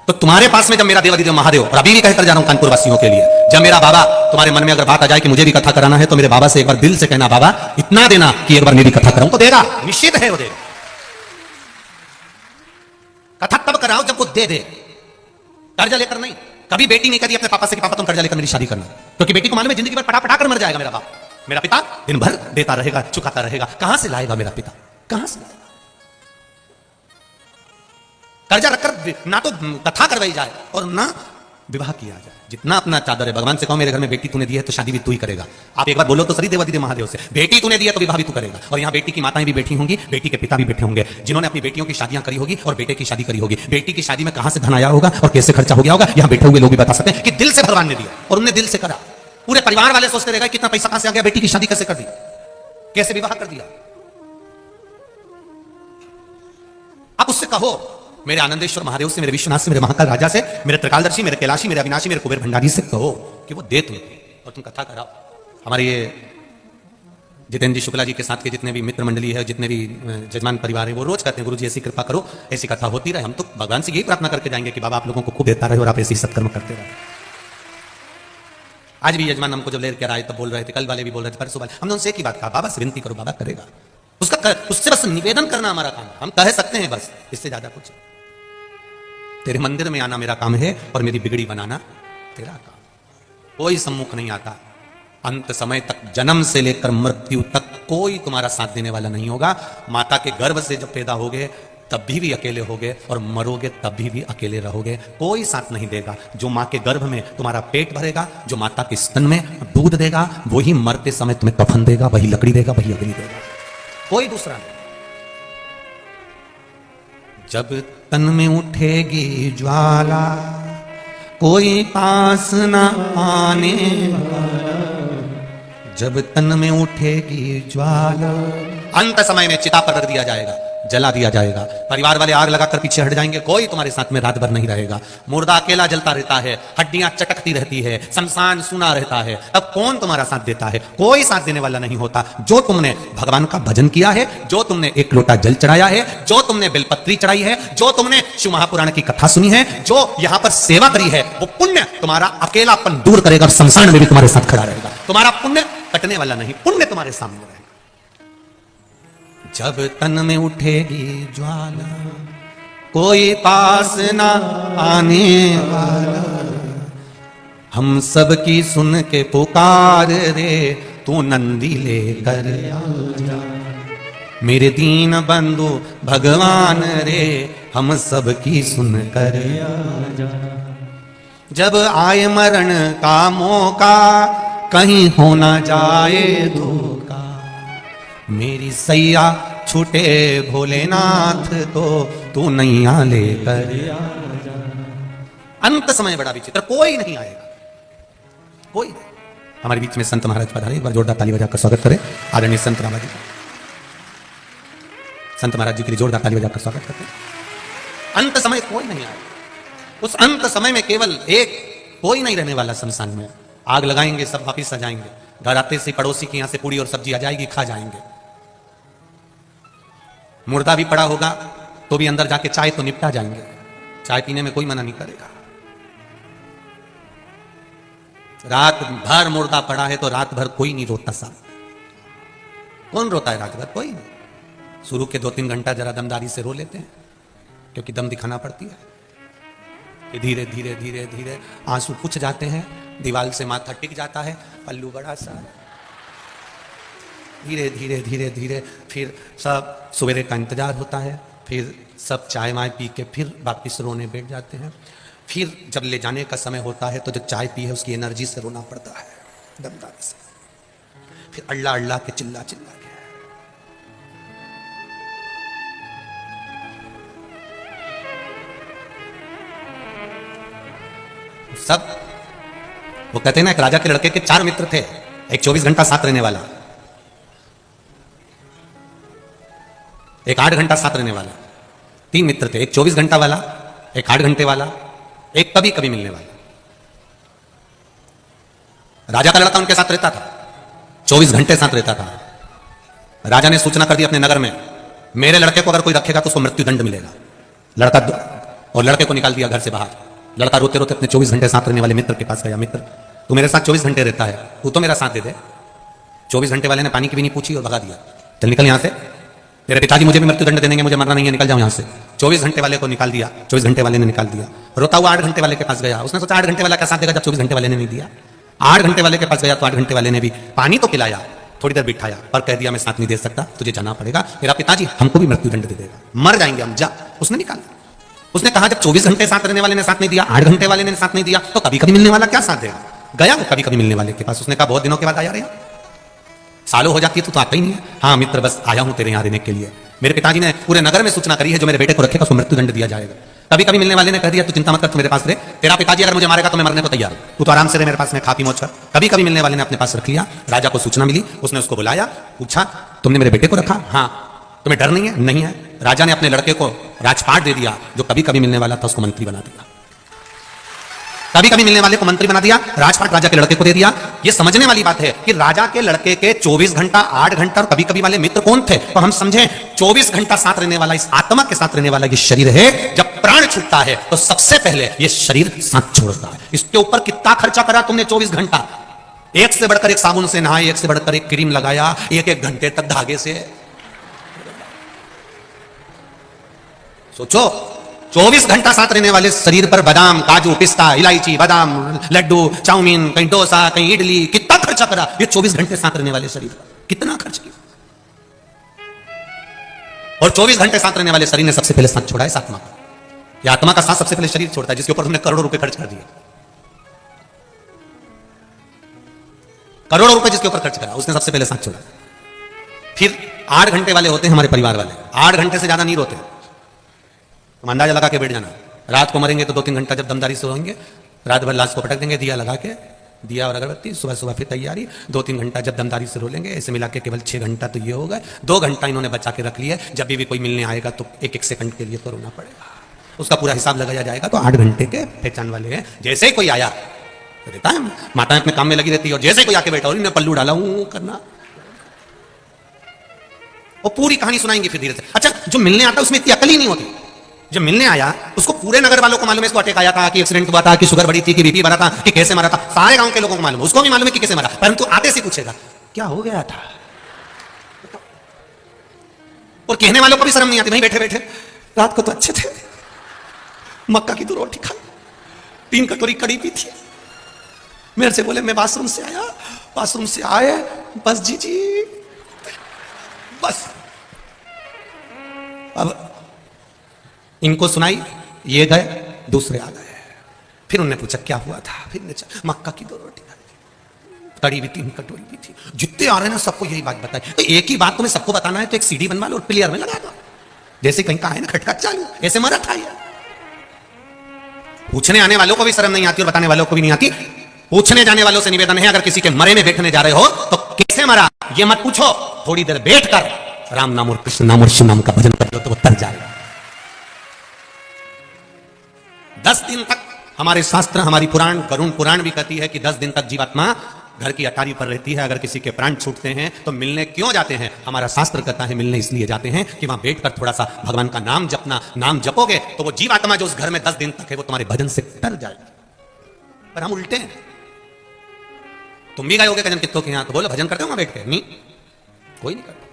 तो तुम्हारे पास में जब मेरा देवाधिदेव महादेव, और अभी भी कहकर जा रहा हूं कानपुर वासियों के लिए, जब मेरा बाबा तुम्हारे मन में अगर बात आ जाए कि मुझे भी कथा कराना है, तो मेरे बाबा से एक बार दिल से कहना, बाबा इतना देना कि एक बार मेरी कथा कराऊं, तो देगा, निश्चित है वो देगा। कथा तब कराओ जब वो दे दे, कर्जा लेकर नहीं। कभी बेटी नहीं कहती अपने पापा से कि पापा तुम कर्जा लेकर मेरी शादी करना, क्योंकि बेटी को मालूम है जिंदगी भर पटा पटा कर मर जाएगा मेरा बाप, मेरा पिता दिन भर देता रहेगा, चुकाता रहेगा, कहां से लाएगा मेरा पिता, कहां से लाएगा। कर्जा रखकर ना तो कथा करवाई जाए और ना विवाह किया जाए। जितना अपना चादर है, भगवान से कहो मेरे घर में बेटी तूने दी है तो शादी भी तू ही करेगा। आप एक बार बोलो तो सही देवाधिदेव महादेव से, बेटी तूने दी है तो विवाह भी तू करेगा। और यहाँ बेटी की माताएं भी बैठी होंगी, बेटी के पिता भी बैठे होंगे, जिन्होंने अपनी बेटियों की शादियां करी होगी और बेटे की शादी करी होगी। बेटी की शादी में कहां से धन आया होगा और कैसे खर्चा हो गया होगा, यहाँ बैठे हुए लोग भी बता सकते हैं कि दिल से भगवान ने दिया और उन्होंने दिल से करा। पूरे परिवार वाले सोचते रहेगा कितना पैसा कहां से आ गया, बेटी की शादी कैसे कर दी, कैसे विवाह कर दिया। आप उससे कहो, मेरे आनंदेश्वर महादेव से, मेरे विश्वनाथ से, मेरे महाकाल राजा से, मेरे त्रिकालदर्शी, मेरे कैलाशी, मेरे अविनाशी, मेरे कुबेर भंडारी से कहो कि वो दे तुमको और तुम कथा कराओ। हमारे ये जितेंद्र जी शुक्ला जी के साथ के जितने भी मित्र मंडली है, जितने भी जजमान परिवार है, वो रोज कहते हैं गुरु जी ऐसी कृपा करो, ऐसी कथा होती रहे। हम तो भगवान से यही प्रार्थना करके जाएंगे कि बाबा आप लोगों को खूब देता रहे और आप ऐसे ही सत्कर्म करते रहे। आज भी यजमान हमको जब लेकर आए तब बोल रहे थे, कल वाले भी बोल रहे थे, परसों वाले, हमने उनसे एक ही बात कहा, बाबा से विनती करो, बाबा करेगा। उससे बस निवेदन करना हमारा काम, हम कह सकते हैं बस, इससे ज्यादा कुछ। तेरे मंदिर में आना मेरा काम है और मेरी बिगड़ी बनाना तेरा काम। कोई सम्मुख नहीं आता, अंत समय तक, जन्म से लेकर मृत्यु तक कोई तुम्हारा साथ देने वाला नहीं होगा। माता के गर्भ से जब पैदा होगे तब भी अकेले होगे और मरोगे तब भी अकेले रहोगे, कोई साथ नहीं देगा। जो मां के गर्भ में तुम्हारा पेट भरेगा, जो माता के स्तन में दूध देगा, वही मरते समय तुम्हें कफन देगा, वही लकड़ी देगा, वही अग्नि देगा, कोई दूसरा नहीं। जब तन में उठेगी ज्वाला, कोई पास न आने वाला। जब तन में उठेगी ज्वाला, अंत समय में चिता पर रख दिया जाएगा, जला दिया जाएगा। परिवार वाले आग लगाकर पीछे हट जाएंगे, कोई तुम्हारे साथ में रात भर नहीं रहेगा। मुर्दा अकेला जलता रहता है, हड्डियां चटकती रहती है, शमशान सुना रहता है, तब कौन तुम्हारा साथ देता है? कोई साथ देने वाला नहीं होता। जो तुमने भगवान का भजन किया है, जो तुमने एक लोटा जल चढ़ाया है, जो तुमने बेलपत्री चढ़ाई है, जो तुमने शिव महापुराण की कथा सुनी है, जो यहां पर सेवा करी है, वो पुण्य तुम्हारा अकेलापन दूर करेगा और शमशान में भी तुम्हारे साथ खड़ा रहेगा। तुम्हारा पुण्य कटने वाला नहीं, पुण्य तुम्हारे सामने रहेगा। जब तन में उठेगी ज्वाला, कोई पास ना आने वाला। हम सब की सुन के पुकार रे, तू नंदी लेकर आजा। मेरे दीन बंधु भगवान रे, हम सब की सुन कर आजा। जब आए मरण का मौका, कहीं हो ना जाए धोखा। मेरी सैया छूटे भोलेनाथ, तो तू नैया लेकर आजा। अंत समय बड़ा विचित्र, कोई नहीं आएगा, कोई नहीं। हमारे बीच में संत महाराज पधारे, एक बार जोरदार ताली बजाकर स्वागत करें आदरणीय संत रामा जी। संत महाराज जी के लिए जोरदार ताली बजाकर स्वागत करते हैं। अंत समय कोई नहीं आएगा। उस अंत समय में केवल एक, कोई नहीं रहने वाला शमशान में। आग लगाएंगे, सब वापिस आ जाएंगे। घर आते से पड़ोसी के यहां से पूरी और सब्जी आ जाएगी, खा जाएंगे। मुर्दा भी पड़ा होगा तो भी अंदर जाके चाय तो निपटा जाएंगे। चाय पीने में कोई मना नहीं करेगा। रात भर मुर्दा पड़ा है तो रात भर कोई नहीं रोता साहब। कौन रोता है रात भर? कोई नहीं। शुरू के 2-3 घंटा जरा दमदारी से रो लेते हैं, क्योंकि दम दिखाना पड़ती है। धीरे धीरे धीरे धीरे आंसू पुछ जाते हैं, दीवार से माथा टिक जाता है, पल्लू बड़ा सा। धीरे धीरे धीरे धीरे फिर सब सवेरे का इंतजार होता है, फिर सब चाय वाय पी के फिर वापिस रोने बैठ जाते हैं। फिर जब ले जाने का समय होता है तो जो चाय पी है उसकी एनर्जी से रोना पड़ता है, दमदारी से। फिर अल्लाह अल्लाह के चिल्ला चिल्ला के। सब वो कहते हैं ना, एक राजा के लड़के के 4 मित्र थे, एक 24 घंटा साथ रहने वाला, एक 8 घंटा साथ रहने वाला। 3 मित्र थे, एक 24 घंटा वाला, एक 8 घंटे वाला, एक कभी कभी मिलने वाला। राजा का लड़का उनके साथ रहता था, 24 घंटे साथ रहता था। राजा ने सूचना कर दी अपने नगर में, मेरे लड़के को अगर कोई रखेगा तो उसको मृत्यु दंड मिलेगा। लड़का और लड़के को निकाल दिया घर से बाहर। लड़का रोते रोते अपने 24 घंटे साथ रहने वाले मित्र के पास गया। मित्र, तू मेरे साथ 24 घंटे रहता है, तू तो मेरा साथ दे दे। 24 घंटे वाले ने पानी की भी नहीं पूछी और भगा दिया, चल निकल यहां से, तेरे पिताजी मुझे भी मृत्यु दंड देंगे, मुझे मरना नहीं है, निकल जाओ यहां से। 24 घंटे वाले को निकाल दिया। 24 घंटे वाले ने निकाल दिया। रोता हुआ 8 घंटे वाले के पास गया। उसने सोचा 8 घंटे वाला क्या साथ देगा जब 24 घंटे वाले ने नहीं दिया। 8 घंटे वाले के पास गया तो 8 घंटे वाले ने भी पानी तो पिलाया, थोड़ी देर बिठाया, पर कह दिया मैं साथ नहीं दे सकता, तुझे जाना पड़ेगा, मेरा पिताजी हमको भी मृत्यु दंड दे देगा, मर जाएंगे हम, जा। उसने निकाल दिया। उसने कहा जब 24 घंटे साथ रहने वाले ने साथ नहीं दिया, 8 घंटे वाले ने साथ नहीं दिया, तो कभी कभी मिलने वाला क्या साथ देगा। गया वो कभी कभी मिलने वाले के पास। उसने कहा बहुत दिनों के बाद आया रे, सालों हो जाती है तो आता ही नहीं है। हाँ मित्र, बस आया हूं तेरे यहां रहने के लिए। मेरे पिताजी ने पूरे नगर में सूचना करी है, जो मेरे बेटे को रखेगा उसको मृत्यु दंड दिया जाएगा। कभी कभी मिलने वाले ने कह दिया तू चिंता मत कर, तू मेरे पास रहे, तेरा पिताजी अगर मुझे मारेगा तो मैं मरने को तैयार हूं, तू तो आराम से रहे मेरे पास में, खा पी मौज कर। कभी कभी मिलने वाले ने अपने पास रख लिया। राजा को सूचना मिली, उसने उसको बुलाया, पूछा तुमने मेरे बेटे को रखा? हाँ। तुम्हें डर नहीं है? नहीं है। राजा ने अपने लड़के को राजपाट दे दिया, जो कभी कभी मिलने वाला था उसको मंत्री बना दिया। कभी कभी मिलने वाले को मंत्री बना दिया, राजपाट राजा के लड़के को दे दिया। यह समझने वाली बात है कि राजा के लड़के के 24 घंटा, 8 घंटा और कभी कभी वाले मित्र कौन थे, तो हम समझें 24 घंटा साथ रहने वाला, इस आत्मा के साथ रहने वाला ये शरीर है। जब प्राण छूटता है तो सबसे पहले ये शरीर साथ छोड़ता है। इसके ऊपर कितना खर्चा करा तुमने 24 घंटा? एक से बढ़कर एक साबुन से नहाए, एक से बढ़कर एक क्रीम लगाया, एक घंटे तक धागे से। सोचो 24 घंटा साथ रहने वाले शरीर पर बादाम, काजू, पिस्ता, इलायची, बादाम, लड्डू, चाउमीन, कहीं डोसा, कहीं इडली, कितना खर्चा करा ये 24 घंटे साथ रहने वाले शरीर पर, कितना खर्च किया। और 24 घंटे साथ रहने वाले शरीर ने सबसे पहले साथ छोड़ा है इस आत्मा का। यह आत्मा का साथ सबसे पहले शरीर छोड़ता है, जिसके ऊपर तुमने करोड़ों रुपए खर्च कर दिए। करोड़ों रुपए जिसके ऊपर खर्च करा, उसने सबसे पहले साथ छोड़ा। फिर 8 घंटे वाले होते हैं हमारे परिवार वाले, 8 घंटे से ज्यादा नहीं रोते। तुम अंदाजा लगा के बैठ जाना, रात को मरेंगे तो 2-3 घंटा जब दमदारी से होंगे, रात भर लाश को पटक देंगे दिया लगा के, दिया और अगरबत्ती, सुबह सुबह फिर तैयारी, 2-3 घंटा जब दमदारी से रो लेंगे। ऐसे मिला के केवल 6 घंटा तो ये हो गए। 2 घंटा इन्होंने बचा के रख लिए, जब भी कोई मिलने आएगा तो 1-1 सेकंड के लिए तो रोना पड़ेगा, उसका पूरा हिसाब लगाया जाएगा। तो 8 घंटे के पहचान वाले हैं। जैसे ही कोई आया तो देता है, माताएं अपने काम में लगी रहती है, और जैसे कोई आके बैठा और इन्हें पल्लू डाला हूं करना, वो पूरी कहानी सुनाएंगे फिर धीरे से। अच्छा, जो मिलने आता है उसमें इतनी अकल ही नहीं होती। जब मिलने आया उसको पूरे नगर वालों को मालूम है इसको अटैक आया था, कि एक्सीडेंट हुआ था, कि शुगर बढ़ी थी, कि बीपी बढ़ा था, कि कैसे मरा था, सारे गांव के लोगों को मालूम है, उसको भी मालूम है कि कैसे मरा, परंतु आते से पूछेगा क्या हो गया था। और कहने वालों को भी शर्म नहीं आती, वहीं बैठे बैठे रात को तो अच्छे थे, मक्का की 2 रोटी खाई, 3 कटोरी कड़ी पी थी, मेरे से बोले मैं बाथरूम से आया, बाथरूम से आए बस जी बस। अब इनको सुनाई, ये गए, दूसरे आ गए, फिर उन्होंने पूछा क्या हुआ था, फिर मक्का की 2 रोटी खाई, कड़ी भी 3 कटोरी भी थी। जितने आ रहे हैं ना सबको यही बात बताई। तो एक ही बात तुम्हें सबको बताना है तो एक सीडी बनवा लो और प्लेयर में लगा दो, जैसे कहीं का है ना खटखट चालू, ऐसे मरा था यार। पूछने आने वालों को भी शर्म नहीं आती और बताने वालों को भी नहीं आती। पूछने जाने वालों से निवेदन है, अगर किसी के मरे में बैठने जा रहे हो तो कैसे मरा ये मत पूछो, थोड़ी देर बैठकर राम नाम और कृष्ण नाम और शिव नाम का भजन कर लो तो वो तर जाएगा। 10 दिन तक हमारे शास्त्र, हमारी पुराण, गरुण पुराण भी कहती है कि 10 दिन तक जीवात्मा घर की अटारी पर रहती है। अगर किसी के प्राण छूटते हैं तो मिलने क्यों जाते हैं? हमारा शास्त्र कहता है मिलने इसलिए जाते हैं कि वहां बैठकर थोड़ा सा भगवान का नाम जपना, नाम जपोगे तो वो जीवात्मा जो उस घर में 10 दिन तक है वो तुम्हारे भजन से डर जाएगी। पर हम उल्टे हैं। तुम भी गए होगे कजन कित्तों के यहां, तो बोलो भजन करते हो वहां बैठ के? नहीं, कोई नहीं करता।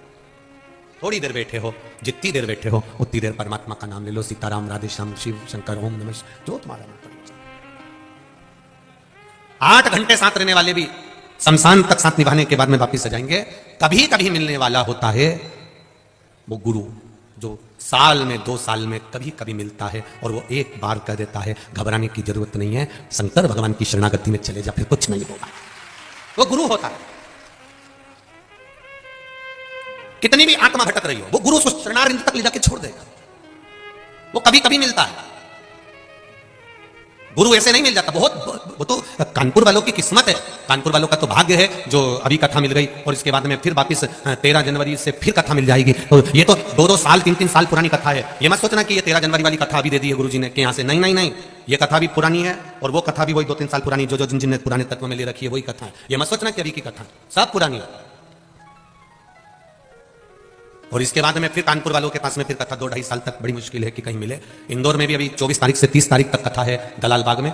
थोड़ी देर बैठे हो, जितनी देर बैठे हो उतनी देर परमात्मा का नाम ले लो, सीताराम, राधे श्याम, शिव शंकर, ओम नमः, जो तुम्हारा नाम पड़े। 8 घंटे साथ रहने वाले भी शमशान तक साथ निभाने के बाद में वापिस आ जाएंगे। कभी कभी मिलने वाला होता है वो गुरु, जो साल में 2 साल में कभी कभी मिलता है और वो एक बार कह देता है घबराने की जरूरत नहीं है, शंकर भगवान की शरणागति में चले जा, फिर कुछ नहीं होगा। वो गुरु होता है। कितनी भी आत्मा भटक रही हो वो गुरु उसको शरणारविंद तक ले जाके छोड़ देगा। वो कभी कभी मिलता है, गुरु ऐसे नहीं मिल जाता। वो तो कानपुर वालों की किस्मत है, कानपुर वालों का तो भाग्य है जो अभी कथा मिल गई और इसके बाद में फिर वापस 13 जनवरी से फिर कथा मिल जाएगी। तो ये तो 2-2 साल 3-3 साल पुरानी कथा है। ये मत सोचना कि ये 13 जनवरी वाली कथा अभी दे दी है गुरुजी ने कि यहां से, नहीं नहीं नहीं, ये कथा भी पुरानी है और वो कथा भी वही 2-3 साल पुरानी, जो जिन ने पुराने तत्व में ले रखी है वही कथा है। ये मत सोचना कि अभी की कथा, सब पुरानी है। और इसके बाद में फिर कानपुर वालों के पास में फिर कथा 2-2.5 साल तक बड़ी मुश्किल है कि कहीं मिले। इंदौर में भी अभी 24 तारीख से 30 तारीख तक कथा है दलाल बाग में,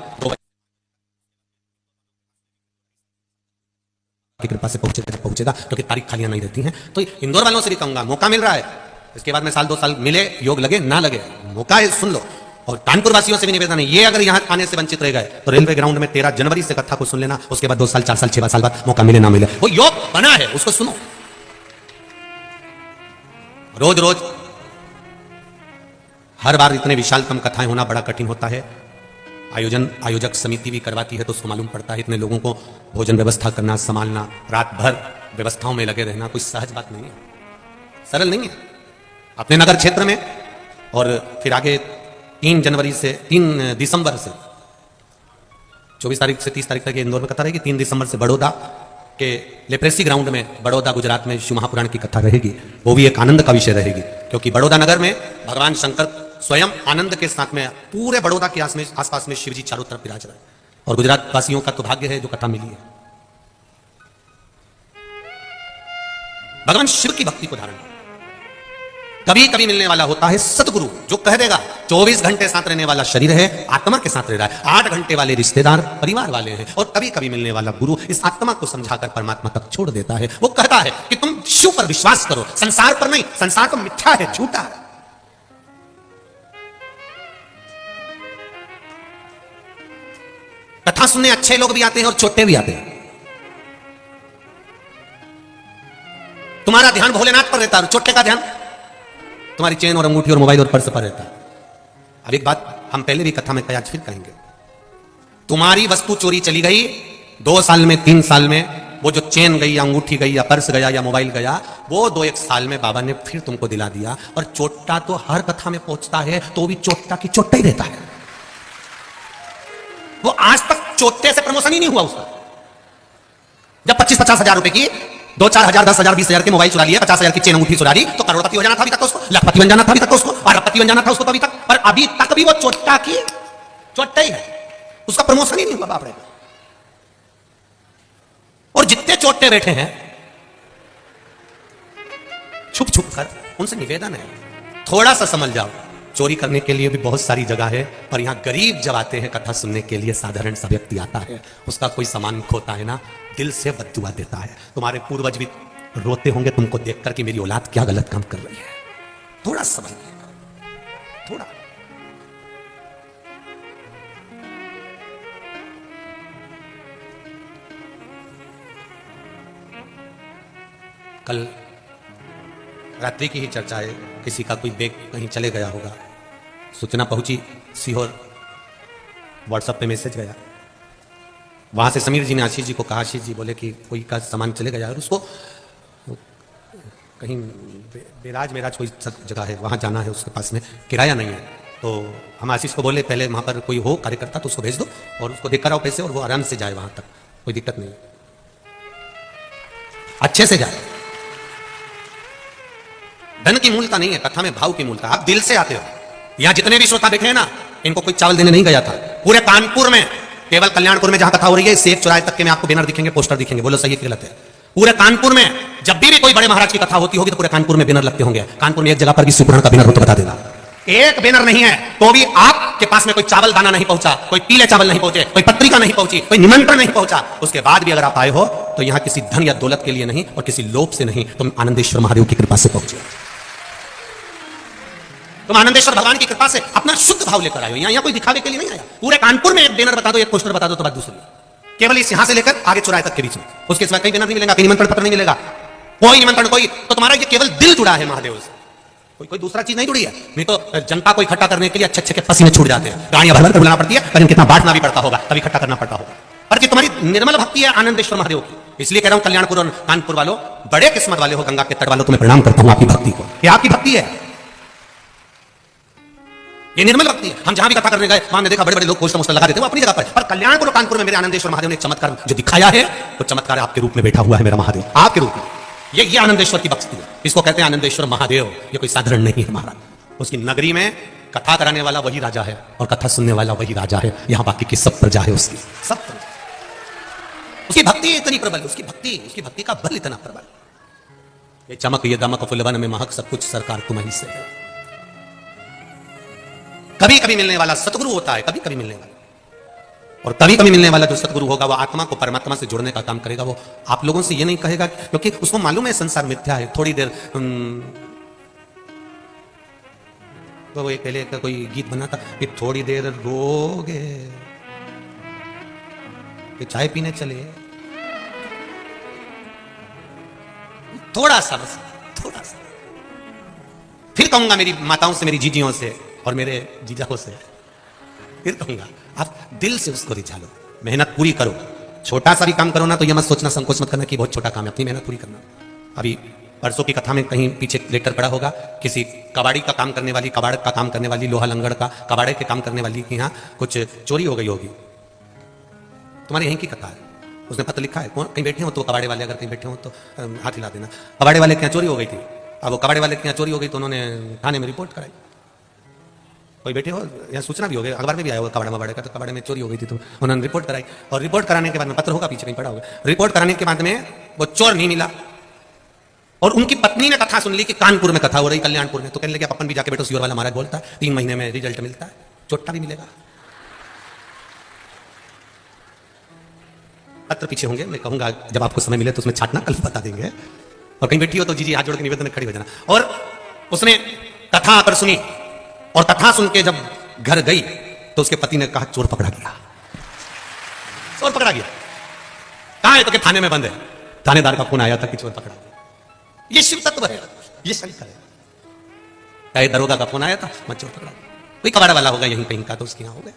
की कृपा से पहुंचेगा क्योंकि तारीख खालियां नहीं रहती हैं। तो इंदौर वालों से भी कहूंगा, मौका मिल रहा है, इसके बाद में साल 2 साल मिले, योग लगे ना लगे, मौका है, सुन लो। और कानपुर वासियों से भी निवेदन है, ये अगर यहां आने से वंचित रह गए तो रेलवे ग्राउंड में 13 जनवरी से कथा को सुन लेना, उसके बाद 2 साल 4 साल 6 साल बाद मौका मिले ना मिले, वो योग बना है, उसको सुनो। रोज रोज हर बार इतने विशालतम कथाएं होना बड़ा कठिन होता है। आयोजक समिति भी करवाती है तो उसको मालूम पड़ता है इतने लोगों को भोजन व्यवस्था करना, संभालना, रात भर व्यवस्थाओं में लगे रहना कोई सहज बात नहीं है, सरल नहीं है। अपने नगर क्षेत्र में और फिर आगे 3 दिसंबर से 24 तारीख से 30 तारीख तक इंदौर में कथा रहेगी। 3 दिसंबर से बड़ौदा के लेप्रेसी ग्राउंड में, बड़ौदा गुजरात में शिव महापुराण की कथा रहेगी। वो भी एक आनंद का विषय रहेगी क्योंकि बड़ौदा नगर में भगवान शंकर स्वयं आनंद के साथ में पूरे बड़ौदा के आसपास में शिवजी चारों तरफ विराज रहे हैं। और गुजरात वासियों का तो भाग्य है जो कथा मिली है। भगवान शिव की भक्ति को धारण कभी कभी मिलने वाला होता है सतगुरु, जो कह देगा 24 घंटे साथ रहने वाला शरीर है, आत्मा के साथ रह रहा है, 8 घंटे वाले रिश्तेदार परिवार वाले हैं। और कभी कभी मिलने वाला गुरु इस आत्मा को समझाकर परमात्मा तक छोड़ देता है। वो कहता है कि तुम शिव पर विश्वास करो, संसार पर नहीं, संसार तो मिथ्या है, झूठा है। कथा सुनने अच्छे लोग भी आते हैं और छोटे भी आते हैं। तुम्हारा ध्यान भोलेनाथ पर रहता है और छोटे का ध्यान तुम्हारी चेन और अंगूठी और मोबाइल और पर्स पर रहता है। अब एक बात हम पहले भी कथा में कही, आज फिर कहेंगे, तुम्हारी वस्तु चोरी चली गई 2 साल में 3 साल में, वो जो चेन गई या अंगूठी गई या पर्स गया या मोबाइल गया, वो 2-1 साल में बाबा ने फिर तुमको दिला दिया। और चोटा तो हर कथा में पहुंचता है तो भी चोटा की चोटा ही रहता है। वो आज तक चोटे से प्रमोशन ही नहीं हुआ उसका। जब 25-50 हजार रुपए की 2-4 हजार 10 हजार 20 हजार के मोबाइल चुरा लिए, 50 हजार की चेन अंगूठी चुरा ली, तो करोड़पति हो जाना था अभी तक उसको, लाखपति बन जाना था अभी तक उसको, अरबपति बन जाना था उसको अभी तक। पर अभी तक भी वो चोटा की चोटा ही है, उसका प्रमोशन ही नहीं हुआ बाप रे। और जितने चोटे बैठे हैं छुप छुप कर, उनसे निवेदन है थोड़ा सा समझ जाओ। चोरी करने के लिए भी बहुत सारी जगह है, पर यहां गरीब जब आते हैं कथा सुनने के लिए, साधारण सा व्यक्ति आता है, उसका कोई सामान खोता है ना, दिल से बद्दुआ देता है। तुम्हारे पूर्वज भी रोते होंगे तुमको देखकर कि मेरी औलाद क्या गलत काम कर रही है। थोड़ा समझिए, थोड़ा। कल रात्रि की ही चर्चा है, किसी का कोई बैग कहीं चले गया होगा, सूचना पहुंची सीहोर, व्हाट्सएप पे मैसेज गया, वहां से समीर जी ने आशीष जी को कहा, आशीष जी बोले कि कोई का सामान चले गया और उसको कहीं बेराज कोई जगह है वहां जाना है, उसके पास में किराया नहीं है। तो हम आशीष को बोले पहले वहां पर कोई हो कार्यकर्ता तो उसको भेज दो और उसको देकर आओ पैसे, और वो आराम से जाए वहां तक, कोई दिक्कत नहीं, अच्छे से जाए। धन की मूलता नहीं है, कथा में भाव की मूलता। आप दिल से आते हो। यहां जितने भी श्रोता देखे हैं ना, इनको कोई चावल देने नहीं गया था। पूरे कानपुर में, केवल कल्याणपुर में जहां कथा हो रही है, इससे एक चौराहे तक के में आपको बैनर दिखेंगे, पोस्टर दिखेंगे, बोलो सही है गलत है। पूरे कानपुर में जब भी कोई बड़े महाराज की कथा होती होगी तो पूरे कानपुर में बैनर लगते होंगे। कानपुर में एक जगह पर भी शिवपुराण का बैनर हो तो बता देना। एक बैनर नहीं है तो भी आपके पास में कोई चावल दाना नहीं पहुंचा, कोई पीले चावल नहीं पहुंचे, कोई पत्रिका नहीं पहुंची, कोई निमंत्रण नहीं पहुंचा, उसके बाद भी अगर आप आए हो तो यहां किसी धन या दौलत के लिए नहीं और किसी लोभ से नहीं, तुम आनंदेश्वर महादेव की कृपा से पहुंचे, तुम आनंदेश्वर भगवान की कृपा से अपना शुद्ध भाव लेकर आए हो। यहां कोई दिखावे के लिए नहीं आया। पूरे कानपुर में एक बैनर बता दो, एक पोस्टर बता दो, तो बात दूसरी, केवल इस यहां से लेकर आगे चौराहे तक के बीच में, उसके सिवा कहीं बैनर नहीं मिलेगा, कहीं निमंत्रण पत्र नहीं मिलेगा, कोई निमंत्रण कोई। तो तुम्हारा ये केवल दिल जुड़ा है महादेव से, कोई दूसरा चीज नहीं जुड़ी है। नहीं तो जनता को इकट्ठा करने के लिए अच्छे अच्छे के पसीने छूट जाते हैं, गाड़ियां भर भर बुलाना पड़ती है, लेकिन कितना बांटना भी पड़ता होगा, तभी इकट्ठा करना पड़ता होगा। पर कि तुम्हारी निर्मल भक्ति है आनंदेश्वर महादेव की, इसलिए कह रहा हूं कल्याणपुर और कानपुर वालों, बड़े किस्मत वाले हो, गंगा के तट वालों, तुम्हें प्रणाम करता हूं आपकी भक्ति को। ये आपकी भक्ति है, ये निर्मल भक्ति है। हम जहां भी कथा करने गए वहां देखा बड़े बड़े लोग पोस्टर लगा देते हैं, वो अपनी जगह पर कल्याणपुर और कानपुर में मेरे आनंदेश्वर महादेव ने एक चमत्कार जो दिखाया है, वो चमत्कार आपके रूप में बैठा हुआ है मेरा महादेव, आपके रूप में। ये आनंदेश्वर की भक्ति है, इसको कहते हैं आनंदेश्वर महादेव। ये कोई साधारण नहीं है महाराज। उसकी नगरी में कथा कराने वाला वही राजा है और कथा सुनने वाला वही राजा है। यहां बाकी की सब प्रजा है उसकी, सब प्रजा। उसकी भक्ति इतनी प्रबल है, उसकी भक्ति का बल इतना प्रबल। ये चमक ये दमक फुलवन में महक सब कुछ सरकार तुम्हारी से है। कभी कभी मिलने वाला सतगुरु होता है, कभी कभी मिलने वाला, और कभी कभी मिलने वाला जो सतगुरु होगा वो आत्मा को परमात्मा से जोड़ने का काम करेगा। वो आप लोगों से ये नहीं कहेगा, क्योंकि उसको मालूम है संसार मिथ्या है। थोड़ी देर तो वो पहले का कोई गीत बना था कि थोड़ी देर रोगे कि चाय पीने चले, थोड़ा सा बस, थोड़ा सा। फिर कहूंगा मेरी माताओं से, मेरी जीजियों से और मेरे जीजाओं से, फिर कहूंगा आप दिल से उसको रिझा लो, मेहनत पूरी करो। छोटा सा भी काम करो ना तो ये मत सोचना, संकोच मत करना कि बहुत छोटा काम है, अपनी मेहनत पूरी करना। अभी परसों की कथा में कहीं पीछे लेटर पड़ा होगा, किसी कबाड़ी का काम करने वाली, कबाड़ का काम करने वाली, लोहा लंगड़ का कबाड़े के काम करने वाली के यहाँ कुछ चोरी हो गई होगी। तुम्हारे यहीं की कथा है, उसने पत्र लिखा है, कहीं बैठे हो तो कबाड़े वाले अगर कहीं बैठे हो तो हाथ हिला देना। कबाड़े वाले के यहाँ चोरी हो गई थी। अब वो कबाड़े वाले के यहाँ चोरी हो गई तो उन्होंने थाने में रिपोर्ट कराई। कोई बैठे हो, यहाँ सूचना भी हो गई, अखबार में भी आया होगा कबाड़ा मबाड़े का, तो कबाड़े में चोरी हो गई थी तो उन्होंने रिपोर्ट कराई। और रिपोर्ट कराने के बाद में, पत्र होगा पीछे कहीं पड़ा होगा, रिपोर्ट कराने के बाद में वो चोर नहीं मिला। और उनकी पत्नी ने कथा सुन ली कि कानपुर में कथा हो रही, कल्याणपुर में, तो कहने लगे अपन भी जाके बैठो, सियोर वाला महाराज बोलता है 3 महीने में रिजल्ट मिलता है, चोट्टा भी मिलेगा। पत्र पीछे होंगे, मैं कहूंगा जब आपको समय मिले तो उसमें छाटना, कल बता देंगे। और कहीं बैठी हो तो जीजी हाथ जोड़ के निवेदन में खड़ी हो जाना। और उसने कथा आकर सुनी, और कथा सुन के जब घर गई तो उसके पति ने कहा चोर पकड़ा गया, चोर पकड़ा गया। कहां है? तो कि थाने में बंद है। थानेदार का फोन आया था कि चोर पकड़ा गया। ये शिव तत्व है, ये शंकर है। कहे दरोगा का फोन आया था, मत चोर पकड़ा गया। कोई कबाड़ा वाला होगा यहीं कहीं का, तो उसके यहां हो गया।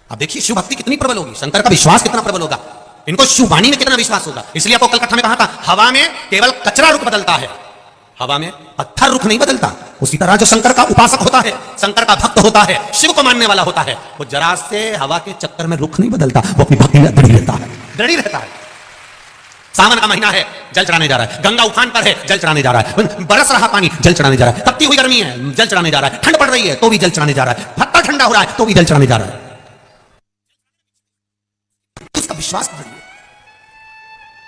अब देखिए शिव भक्ति कितनी प्रबल होगी, शंकर का विश्वास कितना प्रबल होगा, इनको शिव वाणी में कितना विश्वास होगा। इसलिए आपको कल कथा में कहा था, हवा में केवल कचरा रुख बदलता है, हवा में पत्थर रुख नहीं बदलता। उसी तरह जो शंकर का उपासक होता है, शंकर का भक्त होता है, शिव को मानने वाला होता है, वो जरा से हवा के चक्कर में रुख नहीं बदलता, वो अपनी भक्ति में दृढ़ रहता है, दृढ़ रहता है। सावन का महीना है, जल चढ़ाने जा रहा है। गंगा उफान पर है, जल चढ़ाने जा रहा है। बरस रहा पानी, जल चढ़ाने जा रहा है। तपती हुई गर्मी है, जल चढ़ाने जा रहा है। ठंड पड़ रही है तो भी जल चढ़ाने जा रहा है। पत्ता ठंडा हो रहा है तो भी जल चढ़ाने जा रहा है। उसका विश्वास दृढ़ है,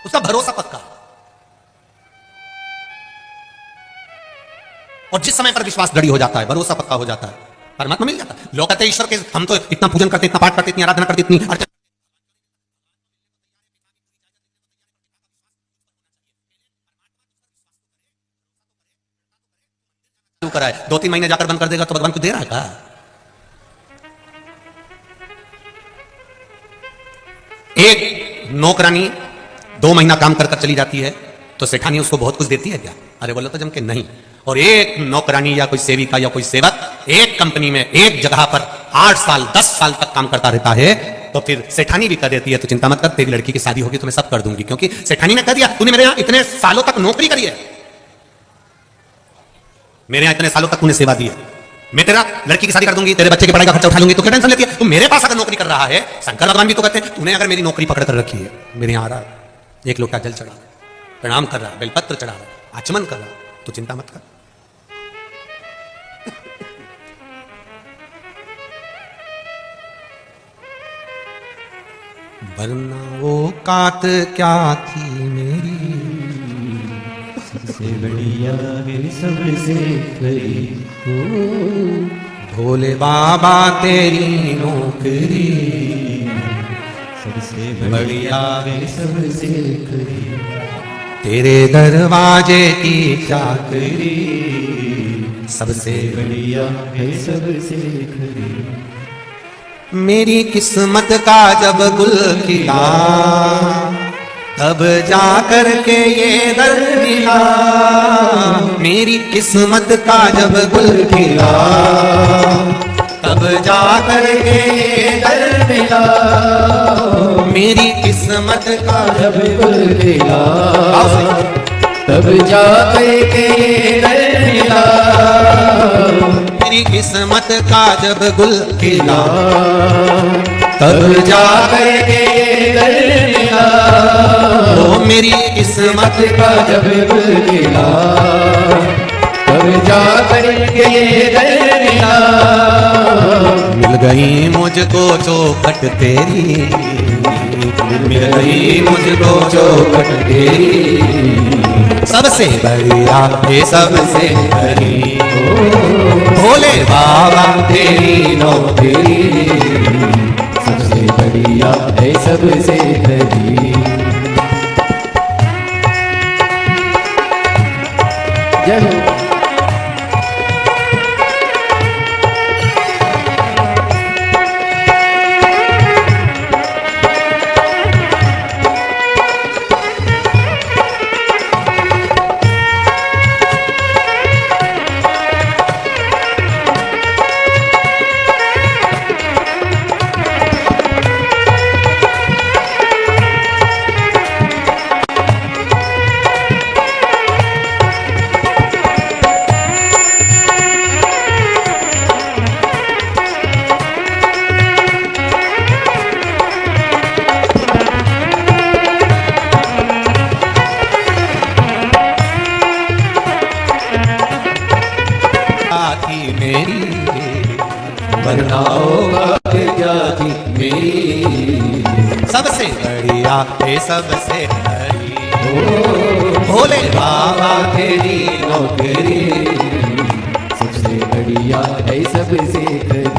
उसका भरोसा पक्का। और जिस समय पर विश्वास दृढ़ हो जाता है, भरोसा पक्का हो जाता है, परमात्मा मिल जाता है। लोग कहते हैं ईश्वर के हम तो इतना पूजन करते, इतना पाठ करते, इतनी आराधना करते, इतनी अर्चना कराए, 2-3 महीने जाकर बंद कर देगा तो भगवान को दे रहा है क्या? एक नौकरानी 2 महीना काम कर चली जाती है तो सेठानी उसको बहुत कुछ देती है क्या? अरे बोलो तो जम के नहीं। और एक नौकरानी या कोई सेविका या कोई सेवक एक कंपनी में एक जगह पर 8 साल 10 साल तक काम करता रहता है तो फिर सेठानी भी कर देती है, तो चिंता मत कर, तेरी लड़की की शादी होगी तो मैं सब कर दूंगी, क्योंकि सेठानी ने कह दिया तूने मेरे यहां इतने सालों तक नौकरी करी है, मेरे यहां इतने सालों तक तूने सेवा दी है, मैं तेरा लड़की की शादी कर दूंगी, तेरे बच्चे की पढ़ाई का खर्चा उठा लूंगी, तो क्या टेंशन लेती है? तू मेरे पास अगर नौकरी कर रहा है, शंकर भगवान भी तो कहते हैं तूने अगर मेरी नौकरी पकड़ कर रखी है, मेरे यहां आ रहा है, एक लोटा जल चढ़ा, प्रणाम कर रहा, बेलपत्र चढ़ा रहा, आचमन कर रहा, तो चिंता मत कर। वरना वो कात क्या थी मेरी, सबसे बढ़िया मेरी सबसे खरी हो, भोले बाबा तेरी नौकरी, सबसे बढ़िया मेरी सबसे खरी, तेरे दरवाजे की चाकरी, सबसे बढ़िया मेरी सबसे खरी। मेरी किस्मत का जब गुल खिला, तब जा कर के ये दर मिला, मेरी किस्मत का जब गुल खिला, तब जा कर के ये दर मिला, मेरी किस्मत का जब गुल खिला, तब जा के ये दर मिला, मेरी किस्मत का जब गुल खिला, तब जा के ये दर मिला, ओ मेरी किस्मत का जब गुल खिला, तब जा के ये दर मिला, मिल गई मुझको चौखट तेरी, मिल गई मुझको चौखट तेरी, सबसे बढ़िया ये सबसे बड़ी, भोले बाबा तेरी नौकरी, सबसे बढ़िया है सबसे खरी। जय हो। क्या थी मेरी, सबसे बढ़िया ये सबसे बड़ी, भोले बाबा तेरी नौकरी, सबसे बढ़िया है सबसे खरी।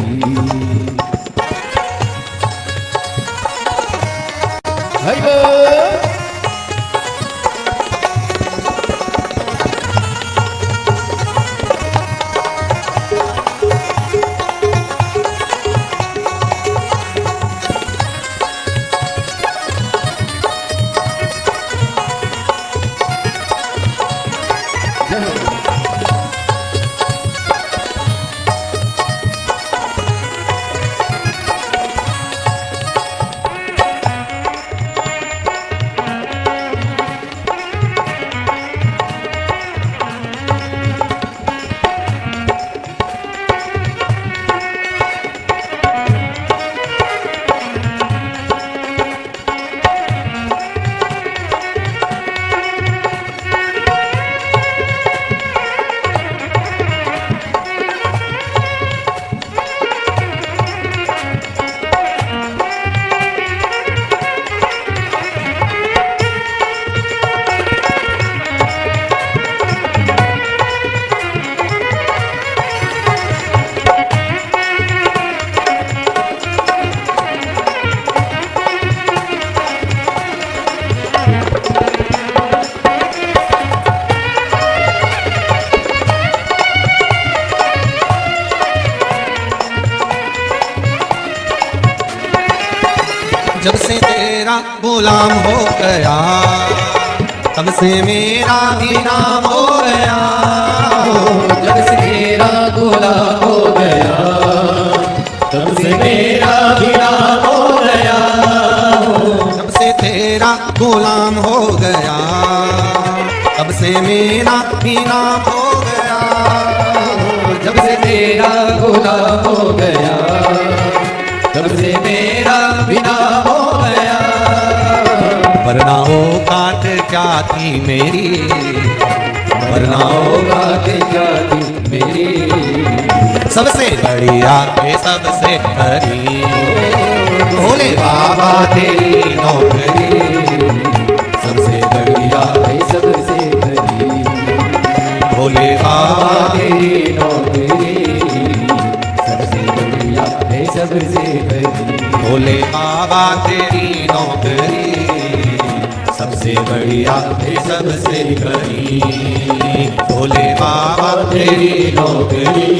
जब से तेरा गुलाम हो गया, तब से मेरा भी नाम हो गया, जब से तेरा गुलाम हो गया, तब से मेरा भी नाम हो गया, जब से तेरा गुलाम हो गया, तब से मेरा भी नाम हो गया, जब से तेरा गुलाम हो गया, तब से मेरा भी नाम हो गया, वरना औकात क्या थी मेरी, वरना औकात क्या थी मेरी, सबसे बढ़िया ये सबसे बड़ी, भोले बाबा तेरी नौकरी, सबसे बढ़िया है सबसे खरी, भोले बाबा तेरी नौकरी, सबसे बढ़िया है सबसे खरी, भोले बाबा तेरी नौकरी, सबसे बढ़िया है सबसे बड़ी, भोले बाबा तेरी नौकरी,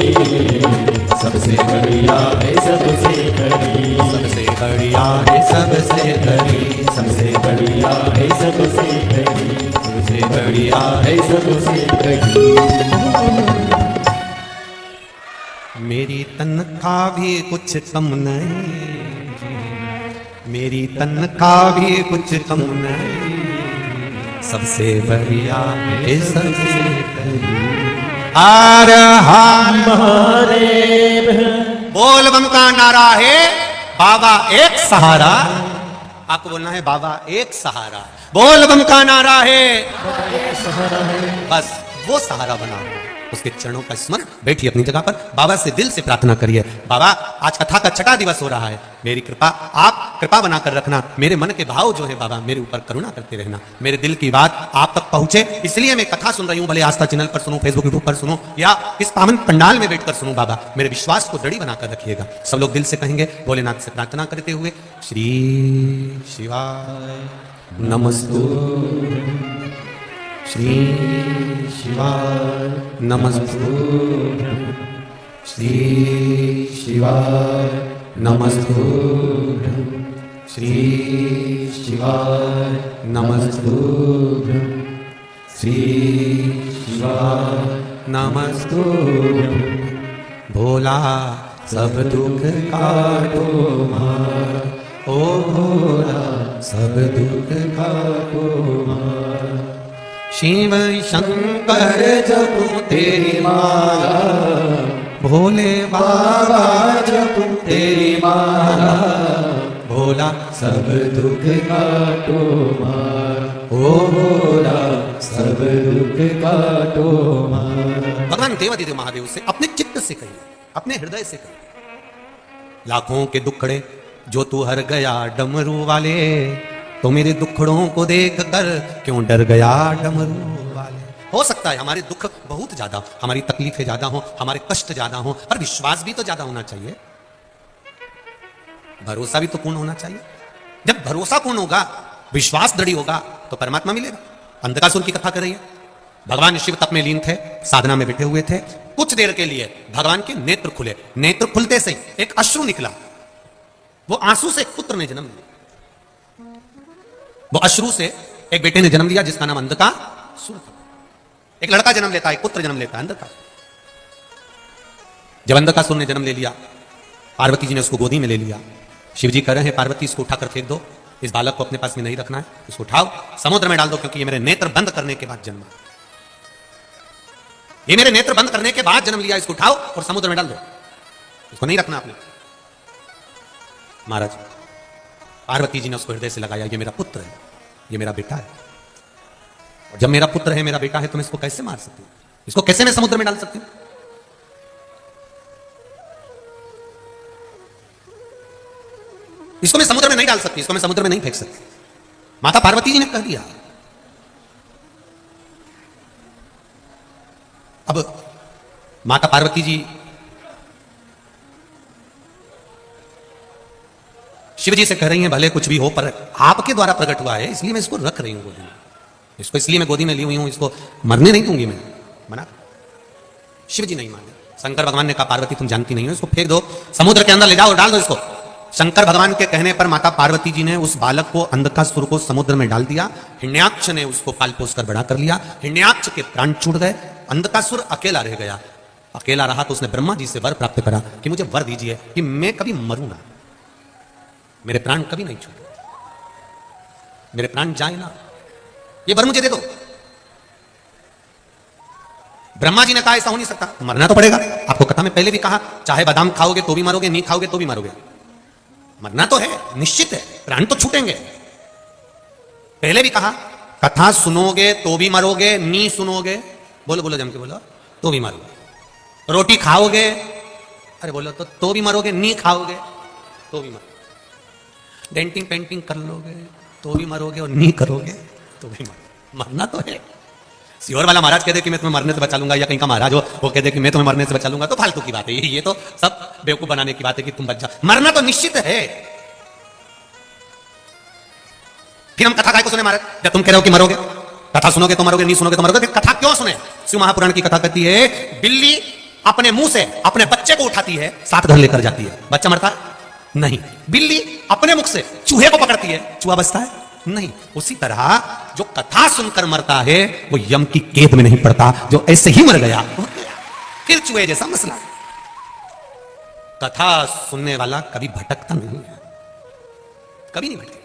सबसे बढ़िया है सबसे कड़ी, सबसे बढ़िया है सबसे कड़ी, सबसे बढ़िया है सबसे कड़ी, सबसे बढ़िया है सबसे कड़ी। मेरी तनख्वाह भी कुछ कम नहीं, मेरी तनख्वाह भी कुछ कम नहीं, सबसे बढ़िया है सबसे हर हर महादेव। बोल बम का नारा है बाबा एक सहारा, आपको बोलना है बाबा एक सहारा। बोल बम का नारा है बस वो सहारा बना, उसके चरणों का स्मरण। बैठिए अपनी जगह पर, बाबा से दिल से प्रार्थना करिए, बाबा आज कथा का छठा दिवस हो रहा है, मेरी कृपा आप कृपा बनाकर रखना, मेरे मन के भाव जो है बाबा मेरे ऊपर करुणा करते रहना, मेरे दिल की बात आप तक पहुंचे, इसलिए मैं कथा सुन रही हूं, भले आस्था चैनल पर सुनो, फेसबुक यूट्यूब पर सुनो या इस पावन पंडाल में बैठकर सुनो, बाबा मेरे विश्वास को दृढ़ बनाकर रखिएगा। सब लोग दिल से कहेंगे भोलेनाथ से प्रार्थना करते हुए, श्री शिवाय नमस्तु, श्री शिवाय नमस्तु, श्री शिवाय नमस्तु, श्री शिवाय नमस्तु, श्री शिवाय नमस्तु। भोला सब दुख काटो मार, ओ भोला सब दुख काटो मार, शिव शंकर जपू तेरी माला, भोले बाबा जपू तेरी माला, भोला सब दुख काटो मार, ओ भोला सब दुख काटो मार। भगवान देवादिदेव महादेव से अपने चित्त से कहिए, अपने हृदय से कहिए, लाखों के दुखड़े जो तू हर गया डमरू वाले, तो मेरे दुखड़ों को देख कर क्यों डर गया डमरू वाले। हो सकता है हमारे दुख बहुत ज्यादा, हमारी तकलीफें ज्यादा हो, हमारे कष्ट ज्यादा हो, पर विश्वास भी तो ज्यादा होना चाहिए, भरोसा भी तो पूर्ण होना चाहिए। जब भरोसा पूर्ण होगा, विश्वास दृढ़ होगा, तो परमात्मा मिलेगा। अंधकासुर की कथा कर रही है, भगवान शिव तप में लीन थे, साधना में बैठे हुए थे, कुछ देर के लिए भगवान के नेत्र खुले, नेत्र खुलते से एक अश्रु निकला, वो आंसू से एक पुत्र ने जन्म लिया, वो अश्रु से एक बेटे ने जन्म लिया जिसका नाम अंधकासुर था। एक लड़का जन्म लेता है, एक पुत्र जन्म लेता है अंधकासुर। जब अंधकासुर ने जन्म ले लिया, पार्वती जी ने उसको गोदी में ले लिया। शिव जी कह रहे हैं पार्वती इसको उठाकर फेंक दो, इस बालक को अपने पास में नहीं रखना है, इसको उठाओ समुद्र में डाल दो, क्योंकि ये मेरे नेत्र बंद करने के बाद जन्मा, ये मेरे नेत्र बंद करने के बाद जन्म लिया, इसको उठाओ और समुद्र में डाल दो, इसको नहीं रखना आपने। महाराज पार्वती जी ने उसको हृदय से लगाया, ये मेरा पुत्र है, ये मेरा बेटा है, और जब मेरा पुत्र है, मेरा बेटा है, तो मैं इसको कैसे मार सकती हूं, इसको कैसे मैं समुद्र में डाल सकती हूं? इसको मैं समुद्र में नहीं डाल सकती, इसको मैं समुद्र में नहीं फेंक सकती। माता पार्वती जी ने कह दिया। अब माता पार्वती जी शिव जी से कह रही हैं भले कुछ भी हो, पर आपके द्वारा प्रकट हुआ है, इसलिए मैं इसको रख रही हूं गोदी में, इसको इसलिए मैं गोदी में ली हुई हूं, इसको मरने नहीं दूंगी मैं, मना। शिव जी नहीं माने, शंकर भगवान ने कहा पार्वती तुम जानती नहीं हो, इसको फेंक दो समुद्र के अंदर, ले जाओ डाल दो इसको। शंकर भगवान के कहने पर माता पार्वती जी ने उस बालक को, अंधकासुर को समुद्र में डाल दिया। हिरण्याक्ष ने उसको पाल पोस कर बड़ा कर लिया, हिरण्याक्ष के प्राण छूट गए, अंधकासुर अकेला रह गया। अकेला रहा तो उसने ब्रह्मा जी से वर प्राप्त करा कि मुझे वर दीजिए कि मैं कभी मरूं ना, मेरे प्राण कभी नहीं छूटे, मेरे प्राण जाए ना, ये वर मुझे दे दो। ब्रह्मा जी ने कहा ऐसा हो नहीं सकता, मरना तो पड़ेगा। आपको कथा में पहले भी कहा, चाहे बादाम खाओगे तो भी मरोगे, नहीं खाओगे तो भी मरोगे, मरना तो है, निश्चित है, प्राण तो छूटेंगे। पहले भी कहा कथा सुनोगे तो भी मरोगे, नी सुनोगे, बोलो बोलो जम के बोलो, तो भी मरोगे। रोटी खाओगे, अरे बोलो तो भी मरोगे, नी खाओगे तो भी मरोगे। डेंटिंग पेंटिंग कर लोगे तो भी मरोगे, और नी करोगे तो भी मरोगे, मरना तो है। सियोर वाला महाराज कहते कि मैं तुम्हें मरने से बचा लूंगा, या कहीं का महाराज हो वो कहते कि मैं तुम्हें मरने से बचा लूंगा, तो फालतू की बात है, ये तो सब बेवकूफ बनाने की बात है कि तुम बच जा, मरना तो निश्चित है। फिर हम कथा काय को सुने महाराज, जब तुम कह रहे हो कि मरोगे, कथा सुनोगे तो मरोगे, नहीं सुनोगे तो मरोगे, कथा क्यों सुने? शिव महापुराण की कथा कहती है बिल्ली अपने मुंह से अपने बच्चे को उठाती है, साथ घर लेकर जाती है, बच्चा मरता है नहीं। बिल्ली अपने मुख से चूहे को पकड़ती है, चूहा बचता है नहीं। उसी तरह जो कथा सुनकर मरता है वो यम की कैद में नहीं पड़ता, जो ऐसे ही मर गया फिर चूहे जैसा मसला। कथा सुनने वाला कभी भटकता नहीं है, कभी नहीं भटकेगा।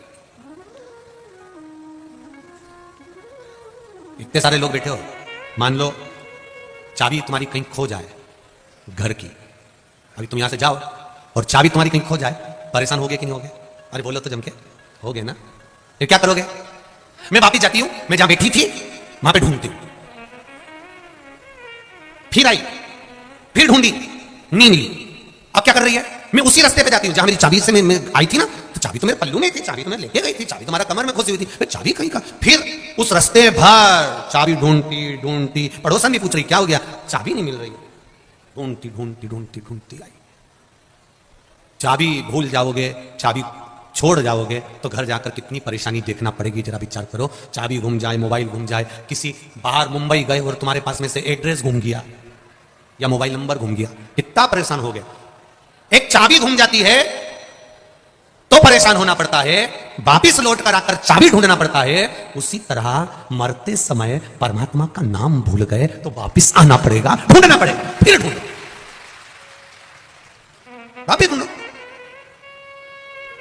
इतने सारे लोग बैठे हो, मान लो चाबी तुम्हारी कहीं खो जाए घर की, अभी तुम यहां से जाओ और चाबी तुम्हारी कहीं खो जाए, परेशान हो गए कि नहीं हो गए? अरे बोलो तो जम के, हो गए ना? फिर क्या करोगे? मैं वापिस जाती हूं, मैं जहां बैठी थी वहां पे ढूंढती हूं, फिर आई, फिर ढूंढी, नहीं मिली, अब क्या कर रही है? मैं उसी रास्ते पे जाती हूं जहां मेरी चाबी से मैं आई थी ना, तो चाबी तो मेरे पल्लू में थी, चाबी तो मैं लेके गई थी, चाबी तुम्हारा कमर में फंसी हुई थी, फिर चाबी कहीं का, फिर उस रास्ते भर चाबी ढूंढती ढूंढती, पड़ोसन भी पूछ रही क्या हो गया, चाबी नहीं मिल रही, ढूंढती ढूंढती ढूंढती ढूंढती आई। चाबी भूल जाओगे, चाबी छोड़ जाओगे तो घर जाकर कितनी परेशानी देखना पड़ेगी, जरा विचार करो। चाबी घूम जाए, मोबाइल घूम जाए, किसी बाहर मुंबई गए और तुम्हारे पास में से एड्रेस घूम गया या मोबाइल नंबर घूम गया, कितना परेशान हो गए। एक चाबी घूम जाती है तो परेशान होना पड़ता है, वापिस लौट कर आकर चाबी ढूंढना पड़ता है। उसी तरह मरते समय परमात्मा का नाम भूल गए तो वापिस आना पड़ेगा, ढूंढना पड़ेगा, फिर ढूंढो, वापिस ढूंढो।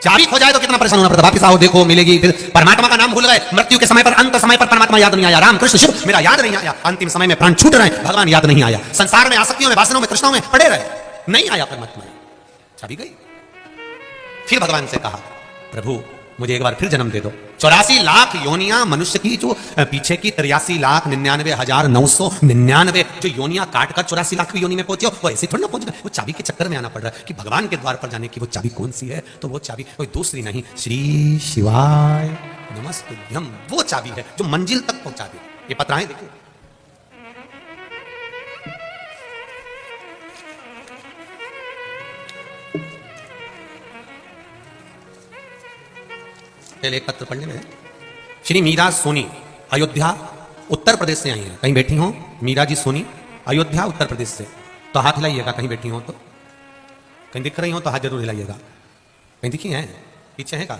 चाबी खो जाए तो कितना परेशान होना पड़ता, वापिस आओ, देखो मिलेगी, फिर परमात्मा का नाम भूल गए, मृत्यु के समय पर, अंत समय पर परमात्मा याद नहीं आया, राम कृष्ण शिव मेरा याद नहीं आया, अंतिम समय में प्राण छूट रहे, भगवान याद नहीं आया, संसार में आसक्तियों में, वासनाओं में, तृष्णाओं में पड़े रहे, नहीं आया परमात्मा, चाबी गई। फिर भगवान से कहा प्रभु मुझे एक बार फिर जन्म दे दो। 84 लाख योनियां मनुष्य की, जो पीछे की 83,99,999 जो योनियां काट कर 84 लाख योनि में पहुंचे, वो ऐसे थोड़ी ना पहुंच गए, वो चाबी के चक्कर में आना पड़ रहा है कि भगवान के द्वार पर जाने की वो चाबी कौन सी है, तो वो चाबी कोई दूसरी नहीं, श्री शिवाय नमस्तुभ्यम, वो चाबी है जो मंजिल तक पहुंचा दे। ये पत्राएं देखिए, पहले एक पत्र पढ़ने में, श्री मीरा सोनी अयोध्या उत्तर प्रदेश से आई हैं, कहीं बैठी हो मीरा जी सोनी अयोध्या उत्तर प्रदेश से, तो हाथ हिलाइएगा, कहीं बैठी हो तो, कहीं दिख रही हो तो हाथ जरूर हिलाइएगा, कहीं दिखी है पीछे है का,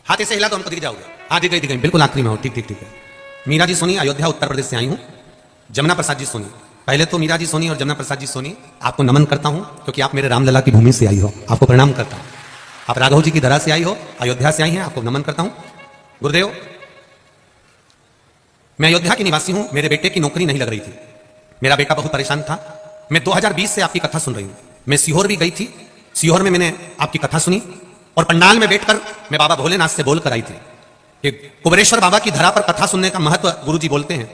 हाथ ऐसे हिला तो हमको दिख जाओगे, हाँ दिख गई, बिल्कुल आखिरी में हो, ठीक ठीक ठीक है। मीरा जी सोनी अयोध्या उत्तर प्रदेश से आई हूँ। जमुना प्रसाद जी सोनी, पहले तो मीरा जी सोनी और जमुना प्रसाद जी सोनी आपको नमन करता हूँ, क्योंकि आप मेरे रामलला की भूमि से आई हो, आपको प्रणाम करता हूँ। आप राघव जी की धरा से आई हो, अयोध्या से आई हैं, आपको नमन करता हूं। गुरुदेव, मैं अयोध्या की निवासी हूं, मेरे बेटे की नौकरी नहीं लग रही थी, मेरा बेटा बहुत परेशान था, मैं 2020 से आपकी कथा सुन रही हूं। मैं सीहोर भी गई थी, सीहोर में मैंने आपकी कथा सुनी और पंडाल में बैठकर मैं बाबा भोलेनाथ से बोलकर आई थी कि कुबेरेश्वर बाबा की धरा पर कथा सुनने का महत्व गुरुजी बोलते हैं।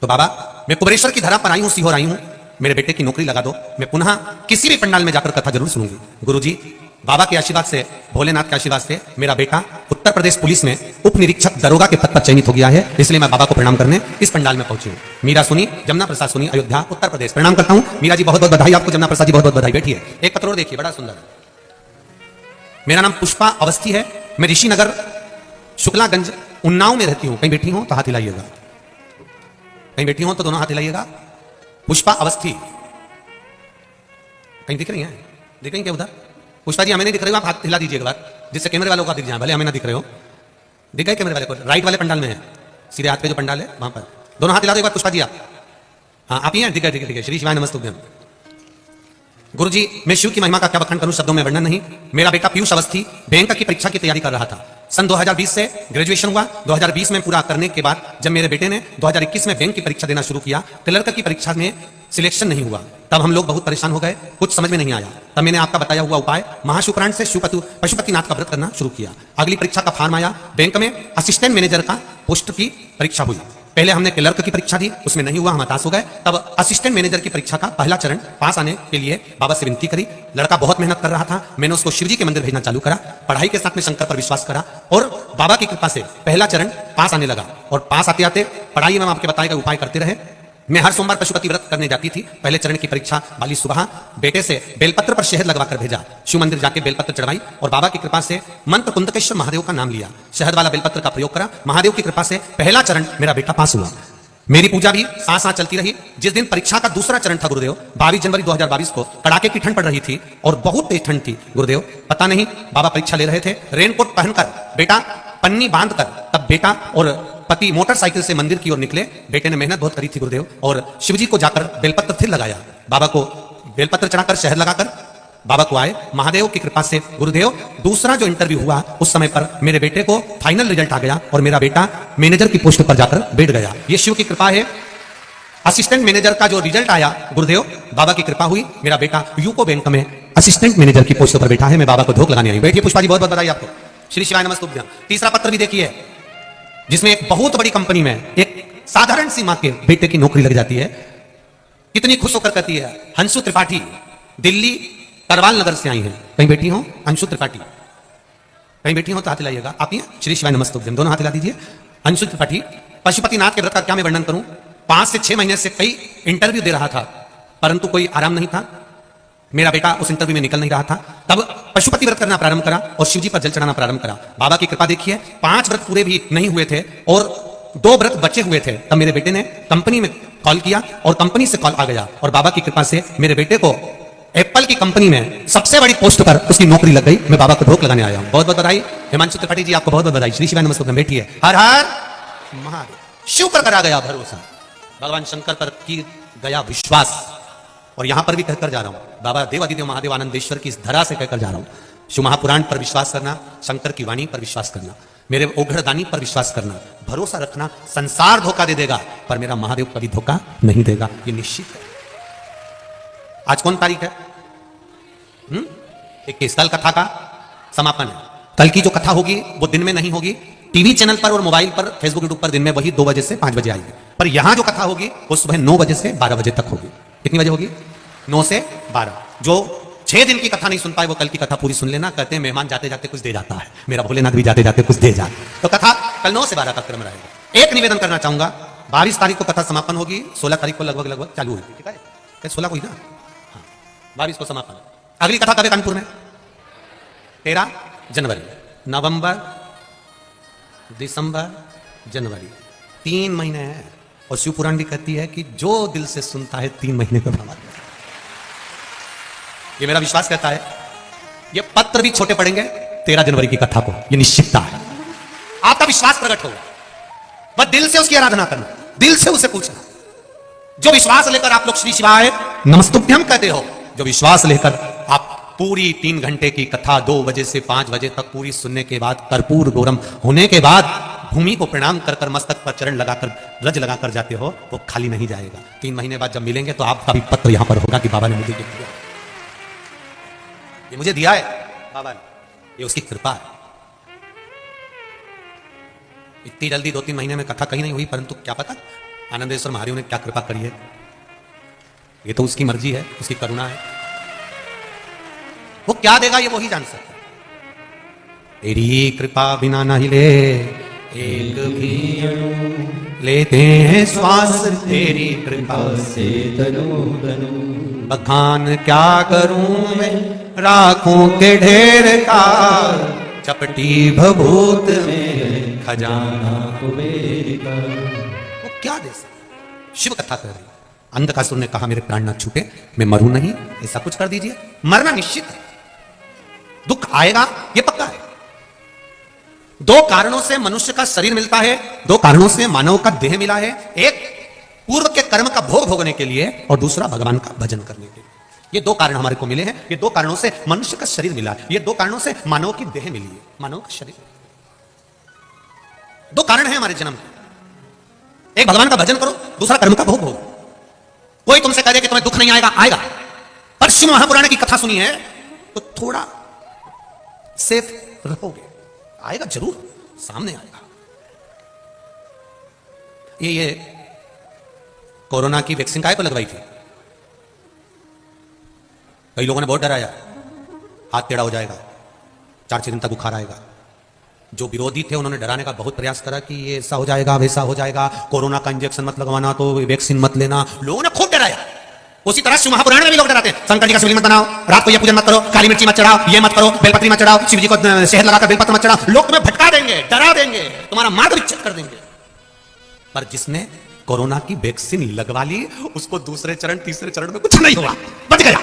तो बाबा मैं कुबेरेश्वर की धरा पर आई हूं, सीहोर आई हूं, मेरे बेटे की नौकरी लगा दो, मैं पुनः किसी भी पंडाल में जाकर कथा जरूर सुनूंगी। गुरुजी बाबा के आशीर्वाद से, भोलेनाथ के आशीर्वाद से मेरा बेटा उत्तर प्रदेश पुलिस में उप निरीक्षक दरोगा के पद पर चयनित हो गया है, इसलिए मैं बाबा को प्रणाम करने इस पंडाल में पहुंची हूं। मीरा सोनी, जमुना प्रसाद सोनी, अयोध्या उत्तर प्रदेश, प्रणाम करता हूं। मीरा जी बहुत बहुत बधाई आपको, जमुना प्रसाद जी बहुत बहुत बधाई। बैठिए, एक पत्र और देखिए, बड़ा सुंदर। मेरा नाम पुष्पा अवस्थी है, मैं ऋषि नगर शुक्लागंज उन्नाव में रहती हूं, कहीं बैठी हूं तो हाथ हिलाइएगा, कहीं बैठी हूं तो दोनों हाथ हिलाइएगा। पुष्पा अवस्थी, कहीं दिख रही हैं? दिख रही क्या उधर? पुष्पा जी हमें नहीं दिख रहे हो, आप हाथ हिला दीजिए एक बार, जिससे कैमरे वालों का दिख जाए, भले हमें ना दिख रहे हो। दिख गए कैमरे वाले को? राइट वाले पंडाल में है, सीधे हाथ पे जो पंडाल है वहां पर, दोनों हाथ हिला दो एक बार। पुष्पा जी आप, हाँ आप ही हैं, ठीक है ठीक है ठीक है। श्री शिवाय नमस्तुभ्यम। गुरुजी, मैं शिव की महिमा का क्या बखान करूं, शब्दों में वर्णन नहीं। मेरा बेटा पीयूष अवस्थी बैंक की परीक्षा की तैयारी कर रहा था, सन 2020 से ग्रेजुएशन हुआ, 2020 में पूरा करने के बाद जब मेरे बेटे ने 2021 में बैंक की परीक्षा देना शुरू किया, क्लर्क की परीक्षा में सिलेक्शन नहीं हुआ, तब हम लोग बहुत परेशान हो गए, कुछ समझ में नहीं आया। तब मैंने आपका बताया हुआ उपाय महाशिवपुराण से पशुपतिनाथ का व्रत करना शुरू किया। अगली परीक्षा का फॉर्म आया, बैंक में असिस्टेंट मैनेजर का पोस्ट की परीक्षा हुई। पहले हमने क्लर्क की परीक्षा दी, उसमें नहीं हुआ, हम हताश हो गए। तब असिस्टेंट मैनेजर की परीक्षा का पहला चरण पास आने के लिए बाबा से विनती करी। लड़का बहुत मेहनत कर रहा था, मैंने उसको शिवजी के मंदिर भेजना चालू करा, पढ़ाई के साथ में शंकर पर विश्वास करा और बाबा की कृपा से पहला चरण पास आने लगा। और पास आते आते पढ़ाई में आपके बताए गए उपाय करते रहे। मैं हर सोमवार पशुपति व्रत करने जाती थी। पहले चरण की परीक्षा वाली सुबह बेटे से बेलपत्र पर शहद लगवाकर भेजा, शिव मंदिर जाके बेलपत्र चढ़वाई और बाबा की कृपा से मंत्र कुंदकेश्वर महादेव का नाम लिया, शहद वाला बेलपत्र का प्रयोग करा। महादेव की कृपा से पहला चरण मेरा बेटा पास हुआ। मेरी पूजा भी साथ साथ चलती रही। जिस दिन परीक्षा का दूसरा चरण था गुरुदेव, 22 जनवरी 2022 को कड़ाके की ठंड पड़ रही थी और बहुत तेज ठंड थी गुरुदेव। पता नहीं बाबा परीक्षा ले रहे थे, रेनकोट पहनकर बेटा पन्नी बांधकर, तब बेटा और पति मोटरसाइकिल से मंदिर की ओर निकले। बेटे ने मेहनत बहुत करी थी गुरुदेव, और शिवजी को जाकर बेलपत्र फिर लगाया, बाबा को बेलपत्र चढ़ाकर शहद लगाकर बाबा को आए। महादेव की कृपा से गुरुदेव दूसरा जो इंटरव्यू हुआ उस समय पर मेरे बेटे को फाइनल रिजल्ट आ गया और मेरा बेटा मैनेजर की पोस्ट पर जाकर बैठ गया। ये शिव की कृपा है। असिस्टेंट मैनेजर का जो रिजल्ट आया गुरुदेव, बाबा की कृपा हुई, मेरा बेटा यूको बैंक में असिस्टेंट मैनेजर की पोस्ट पर बैठा है। मैं बाबा को धोख लगाने आई। बैठिए पुष्पा जी, बहुत बहुत बधाई आपको। श्री शिवाय नमस्तुभ्यं। तीसरा पत्र भी देखिए, जिसमें एक बहुत बड़ी कंपनी में एक साधारण सी मां के बेटे की नौकरी लग जाती है। कितनी खुश होकर कहती है, हंसु त्रिपाठी दिल्ली करवाल नगर से आई हैं। कहीं बैठी हो अंशु त्रिपाठी, कहीं बैठी हो तो हाथ हिलाइएगा। आप ही श्री शिवाय नमस्तुभ्यं, दोनों हाथ हिला दीजिए। अंशु त्रिपाठी, पशुपतिनाथ के व्रत का क्या मैं वर्णन करूं। 5 से 6 महीने से कई इंटरव्यू दे रहा था, परंतु कोई आराम नहीं था। मेरा बेटा उस इंटरव्यू में निकल नहीं रहा था। तब पशुपति व्रत करना प्रारंभ करा और शिवजी पर जल चढ़ाना प्रारंभ करा। बाबा की कृपा देखिए, 5 व्रत पूरे भी नहीं हुए थे और 2 व्रत बचे हुए थे। तब मेरे बेटे ने कंपनी में कॉल किया और कंपनी से कॉल आ गया और बाबा की कृपा से मेरे बेटे को एप्पल की कंपनी में सबसे बड़ी पोस्ट पर उसकी नौकरी लग गई। मैं बाबा को धोख लगाने आया हूं। बहुत बहुत बधाई हिमांशु त्रिपाठी जी, आपको बहुत बहुत बधाई। श्री शिवाय नमस्तुभ्यं। बैठिए। हर हर महादेव। शिव पर करा गया भरोसा, भगवान शंकर पर की गया विश्वास, और यहां पर भी कहकर जा रहा हूं, बाबा देवादिदेव महादेव आनंदेश्वर की इस धरा से कहकर जा रहा हूं, शिव महापुराण पर विश्वास करना, शंकर की वाणी पर विश्वास करना, मेरे ओघड़दानी पर विश्वास करना, भरोसा रखना। संसार धोखा दे देगा पर मेरा महादेव कभी धोखा नहीं देगा, ये निश्चित है। आज कौन तारीख है? 21। कल कथा का समापन है। कल की जो कथा होगी वो दिन में नहीं होगी, टीवी चैनल पर और मोबाइल पर, फेसबुक यूट्यूब पर दिन में वही 2 बजे से 5 बजे आएगी। पर यहां जो कथा होगी वो सुबह 9 बजे से 12 बजे तक होगी। कितनी बजे होगी? 9 से 12। जो 6 दिन की कथा नहीं सुन पाए वो कल की कथा पूरी सुन लेना। कहते हैं मेहमान जाते जाते कुछ दे जाता है, मेरा भोलेनाथ भी जाते जाते कुछ दे जाते। तो कथा कल 9 से 12 का क्रम रहेगा। एक निवेदन करना चाहूंगा, 22 तारीख को कथा समापन होगी, 16 तारीख को लगभग चालू होगी। ठीक है, 16 को ही ना, 22 को समापन। अगली कथा कब है कानपुर में? 13 जनवरी। नवंबर, दिसंबर, जनवरी, 3 महीने हैं। और शिव पुराण भी कहती है कि जो दिल से सुनता है 3 महीने को भ्रमण। ये मेरा विश्वास कहता है। ये पत्र भी छोटे पड़ेंगे 13 जनवरी की कथा को, ये निश्चितता है। आपका विश्वास प्रकट होगा, बस दिल से उसकी आराधना करना, दिल से उसे पूछना। जो विश्वास लेकर आप लोग श्री शिवाय नमस्तुभ्यं कहते हो, जो विश्वास लेकर आप पूरी 3 घंटे की कथा 2 बजे से 5 बजे तक पूरी सुनने के बाद, कर्पूर गौरम होने के बाद भूमि को प्रणाम कर कर मस्तक पर चरण लगाकर रज लगाकर जाते हो, वो खाली नहीं जाएगा। 3 महीने बाद जब मिलेंगे तो आपका भी पत्र यहां पर होगा कि बाबा ने मुझे ये दिया, ये मुझे दिया है बाबा ने, ये उसकी कृपा है। इतनी जल्दी 2-3 महीने में कथा कहीं नहीं हुई, परंतु क्या पता आनंदेश्वर महादेव ने क्या कृपा करी है। ये तो उसकी मर्जी है, उसकी करुणा है। वो क्या देगा ये वही जान सकता है। तेरी कृपा बिना नहीं ले एक भी अणु, लेते हैं श्वास तेरी कृपा से तनु तनु। बखान क्या करूं मैं राखों के ढेर का, चपटी भभूत में खजाना कुबेर का। वो क्या दे सकता? शिव कथा कर रही। अंधकासुर ने कहा मेरे प्राण ना छूटे, मैं मरूं नहीं, ऐसा कुछ कर दीजिए। मरना निश्चित है, दुख आएगा ये पक्का है। 2 कारणों से मनुष्य का शरीर मिलता है, 2 कारणों से मानव का देह मिला है। एक पूर्व के कर्म का भोग भोगने के लिए और दूसरा भगवान का भजन करने के लिए। ये 2 कारण हमारे को मिले हैं। ये 2 कारणों से मनुष्य का शरीर मिला है। ये 2 कारणों से मानव की देह मिली है, मानव का शरीर। 2 कारण है हमारे जन्म के। एक भगवान का भजन करो, दूसरा कर्म का भोग भोगो। कोई तुमसे कह दे कि तुम्हें दुख नहीं आएगा, आएगा। पर शिव महापुराण की कथा सुनी है तो थोड़ा सेफ रहोगे। आएगा जरूर, सामने आएगा। ये कोरोना की वैक्सीन काहे को लगवाई थी? कई लोगों ने बहुत डराया, हाथ टेढ़ा हो जाएगा, 4-6 दिन तक बुखार आएगा। जो विरोधी थे उन्होंने डराने का बहुत प्रयास करा कि ये ऐसा हो जाएगा, वैसा हो जाएगा, कोरोना का इंजेक्शन मत लगवाना, तो वैक्सीन मत लेना। लोगों ने खूब डराया। उसी तरह शिव महापुराण में भी लोग डराते हैं। शंकर जी का शिवलिंग मत बनाओ, रात को ये पूजन मत करो, काली मिर्ची मत चढ़ाओ, ये मत करो, बेलपत्री मत चढ़ाओ, शिव जी को शहद लगाकर बेलपत्र मत चढ़ाओ। लोग तुम्हें भटका देंगे, डरा देंगे, तुम्हारा मार्ग विच्छेद कर देंगे। पर जिसने कोरोना की वैक्सीन लगवा ली, उसको दूसरे चरण तीसरे चरण में कुछ नहीं हुआ, बच गया।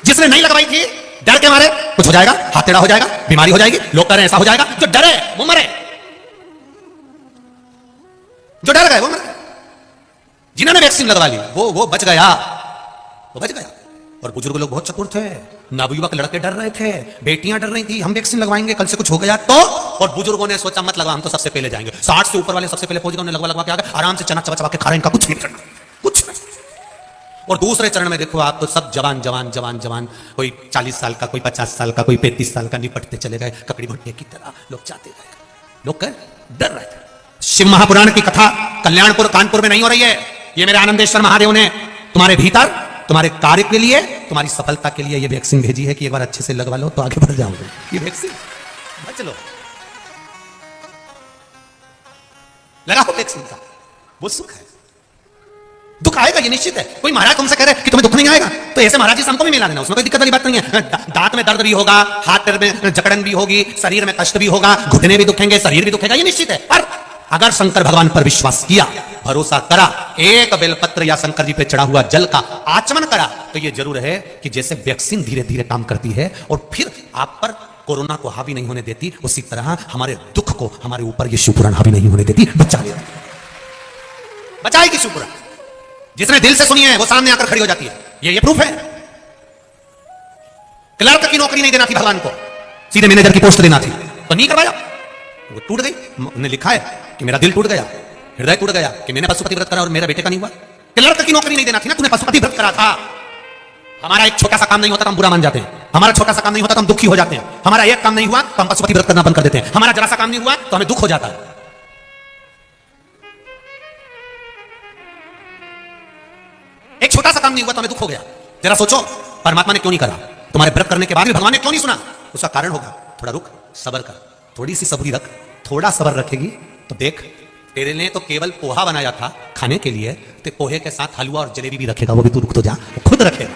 जिसने नहीं लगवाई थी डर के मारे कुछ हो जाएगा, हाथ टेढ़ा हो जाएगा, बीमारी हो जाएगी, लोग कह रहे हैं ऐसा हो जाएगा, जो डरे वो मरे, जो डर गए वो मर गए। जिन्होंने वैक्सीन लगवा ली वो बच गया, वो बच गया। और बुजुर्ग लोग बहुत चतुर थे, नवयुवक लड़के डर रहे थे, बेटियां डर रही थी, हम वैक्सीन लगवाएंगे कल से कुछ हो गया तो। और बुजुर्गों ने सोचा मत लगवा, हम तो सबसे पहले जाएंगे, 60 से ऊपर वाले सबसे पहले पहुंच गए, उन्हें लगवा के आ गए, आराम से चना चबा चबा के खा रहे, इनका कुछ नहीं करना, कुछ नहीं। और दूसरे चरण में देखो आप तो सब जवान जवान जवान जवान, कोई 40 साल का, कोई 50 साल का, कोई 35 साल का, निपटते चले गए ककड़ी भुट्टे की तरह, लोग जाते गए, लोग डर रहे थे। शिव महापुराण की कथा कल्याणपुर कानपुर में नहीं हो रही है, ये मेरे आनंदेश्वर महादेव ने तुम्हारे भीतर, तुम्हारे कार्य के लिए, तुम्हारी सफलता के लिए ये वैक्सीन भेजी है कि एक बार अच्छे से लगवा लो तो आगे बढ़ जाओगे। ये वैक्सीन बच लो, लगाओ वैक्सीन का, वो सुख है। दुख आएगा ये निश्चित है, कोई महाराज तुमसे कह रहे कि तुम्हें दुख नहीं आएगा तो ऐसे महाराज जी से हमको भी मिला देना, उसमें कोई दिक्कत वाली बात नहीं है। दांत में दर्द भी होगा, हाथ पैर में जकड़न भी होगी, शरीर में कष्ट भी होगा, घुटने भी दुखेंगे, शरीर भी दुखेगा, ये निश्चित है। पर अगर शंकर भगवान पर विश्वास किया, भरोसा करा, एक बेलपत्र या शंकर जी पे चढ़ा हुआ जल का आचमन करा, तो ये जरूर है कि जैसे वैक्सीन धीरे धीरे काम करती है और फिर आप पर कोरोना को हावी नहीं होने देती, उसी तरह हमारे दुख को हमारे ऊपर ये शिवपुराण हावी नहीं होने देती, बचा लेती, बचाएगी शिवपुराण। जिसने दिल से सुनी है वो सामने आकर खड़ी हो जाती है, ये प्रूफ है। क्लर्क की नौकरी नहीं देना थी भगवान को, सीधे मैनेजर की पोस्ट देना थी, तो नहीं करवाया, वो टूट गई। उन्होंने लिखा है कि मेरा दिल टूट गया, हृदय टूट गया कि मैंने पशुपति व्रत करा और मेरा बेटे का नहीं हुआ। क्लर्क की नौकरी नहीं देना थी ना, तूने पशुपति व्रत करा था। हमारा एक छोटा सा काम नहीं होता तो हम बुरा मान जाते हैं, हमारा छोटा सा काम नहीं होता तो हम दुखी हो जाते हैं, हमारा एक काम नहीं हुआ तो हम पशुपति व्रत करना बंद कर देते हैं, हमारा जरा सा काम नहीं हुआ तो हमें दुख हो जाता है। एक छोटा सा काम नहीं हुआ तो हमें दुख हो गया। जरा सोचो परमात्मा ने क्यों नहीं करा, तुम्हारे व्रत करने के बाद भी भगवान ने क्यों नहीं सुना? उसका कारण होगा, थोड़ा रुक, सब्र कर, थोड़ी सी सब्री रख, थोड़ा सब्र रखेगी तो देख, तेरे ने तो केवल पोहा बनाया था खाने के लिए, तो पोहे के साथ हलवा और जलेबी भी रखेगा, वो भी तू रुक तो जा, खुद रखेगा।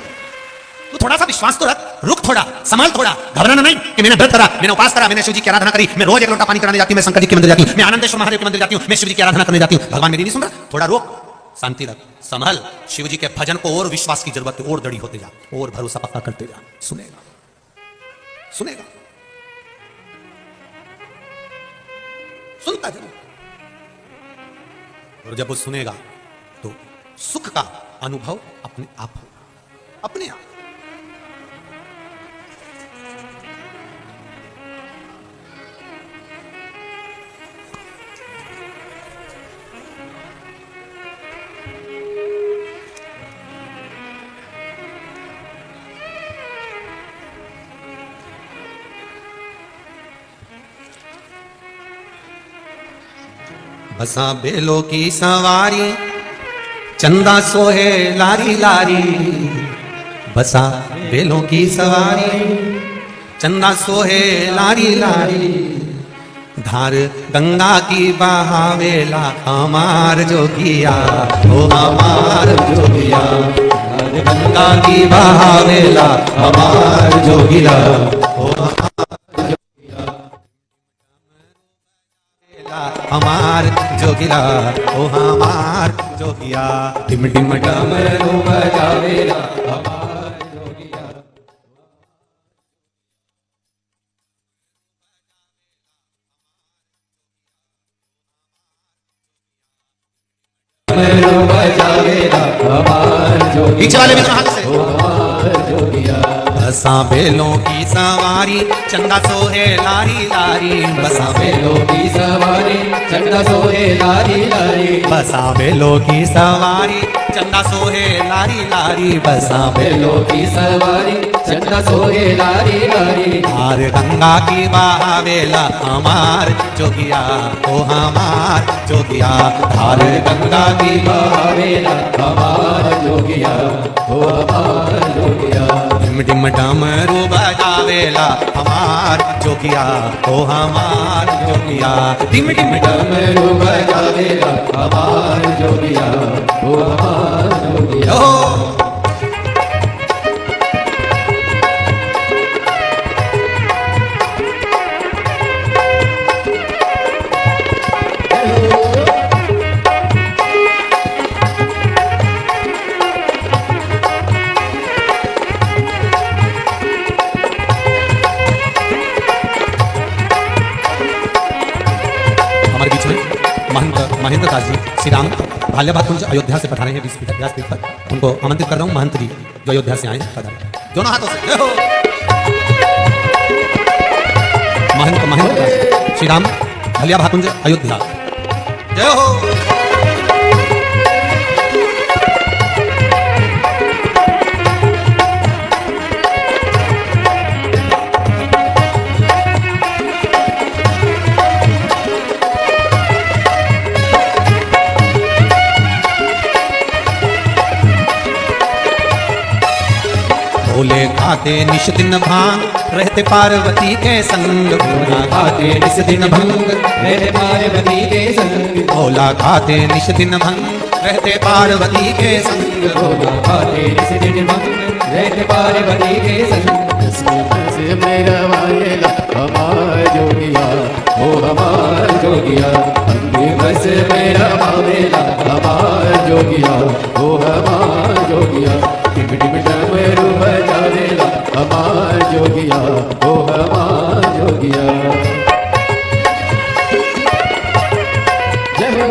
तू थोड़ा सा विश्वास तो रख, रुक थोड़ा, संभल थोड़ा, घबराना नहीं कि मैंने व्रत करा, मैंने उपास करा, मैंने शिव जी की आराधना करी, मैं रोज एक लोटा पानी कराने जाती हूँ, मैं शंकर जी के मंदिर जाती हूँ, मैं आनंदेश्वर महादेव के मंदिर जाती हूँ, मैं शिव जी की आराधना करने जाती हूँ, भगवान मेरी नहीं सुन रहा, थोड़ा रुक, शांति रख, संभल। शिव जी के भजन को और विश्वास की जरूरत है, और दृढ़ होते जा, और भरोसा पक्का करते जा, सुनेगा, सुनेगा, सुनता जरूर। और जब वो सुनेगा तो सुख का अनुभव अपने आप होगा, अपने आप। बसा बेलो की सवारी, चंदा सोहे लारी लारी, बसा बेलों की सवारी, चंदा सोहे लारी लारी, धार गंगा की बहावेला हमार जोगिया, ओ हमार जोगिया, धार गंगा की बहावेला हमार जोगिया, ओ हमार जोगिया, ओ हमार जोगिया, टिम टिम डमरू बजावेला हमार जोगिया, डमरू बजावेला हमार जोगिया, पीछे वाले भी हाथ से, हमार जोगिया, बसा बेलों की सवारी, चंदा सोहे लारी लारी, बसा बेलों की सवारी, चंदा सोहे लारी लारी, बसा बेलों की सवारी, चंदा सोहे लारी लारी, बसा बेलों की सवारी, चंदा सोहे लारी लारी, धार गंगा की बहावेला हमार जोगिया, ओ हमार जोगिया, धार गंगा की बहावेला हमार जोगिया, ओ हमार जोगिया, डिम डिम डमरू बजावेला हमार जोगिया, ओ हमार जोगिया, डिम डिम डमरू बजावेला हमार जोगिया, ओ हमार जोगिया। महेंद्र दास जी श्री राम भाल्या भाकुंज अयोध्या से पधारे हैं व्यासपीठ पर। उनको आमंत्रित कर रहा हूँ, महंत जी जो अयोध्या से आए हैं पधारे दोनों हाथों से। जय हो महंत महेंद्र दास श्री राम भाल्या भाकुंज अयोध्या। जय हो। भोले खाते निश दिन भांग रहते पार्वती के संग। भोला खाते निस दिन भंग रहते पार्वती के संग। भोला खाते निश दिन भंग रहते पार्वती के संग। भोला खाते निस दिन भंग रहते पार्वती के संग। से मेरा वायला हमार जोगिया ओ हमार जोगिया। बस मेरा वायला हमार जोगिया ओ हमार जोगिया। टिम टिम डमरू बजावेला हमार जोगिया ओ हमार जोगिया। जय हो।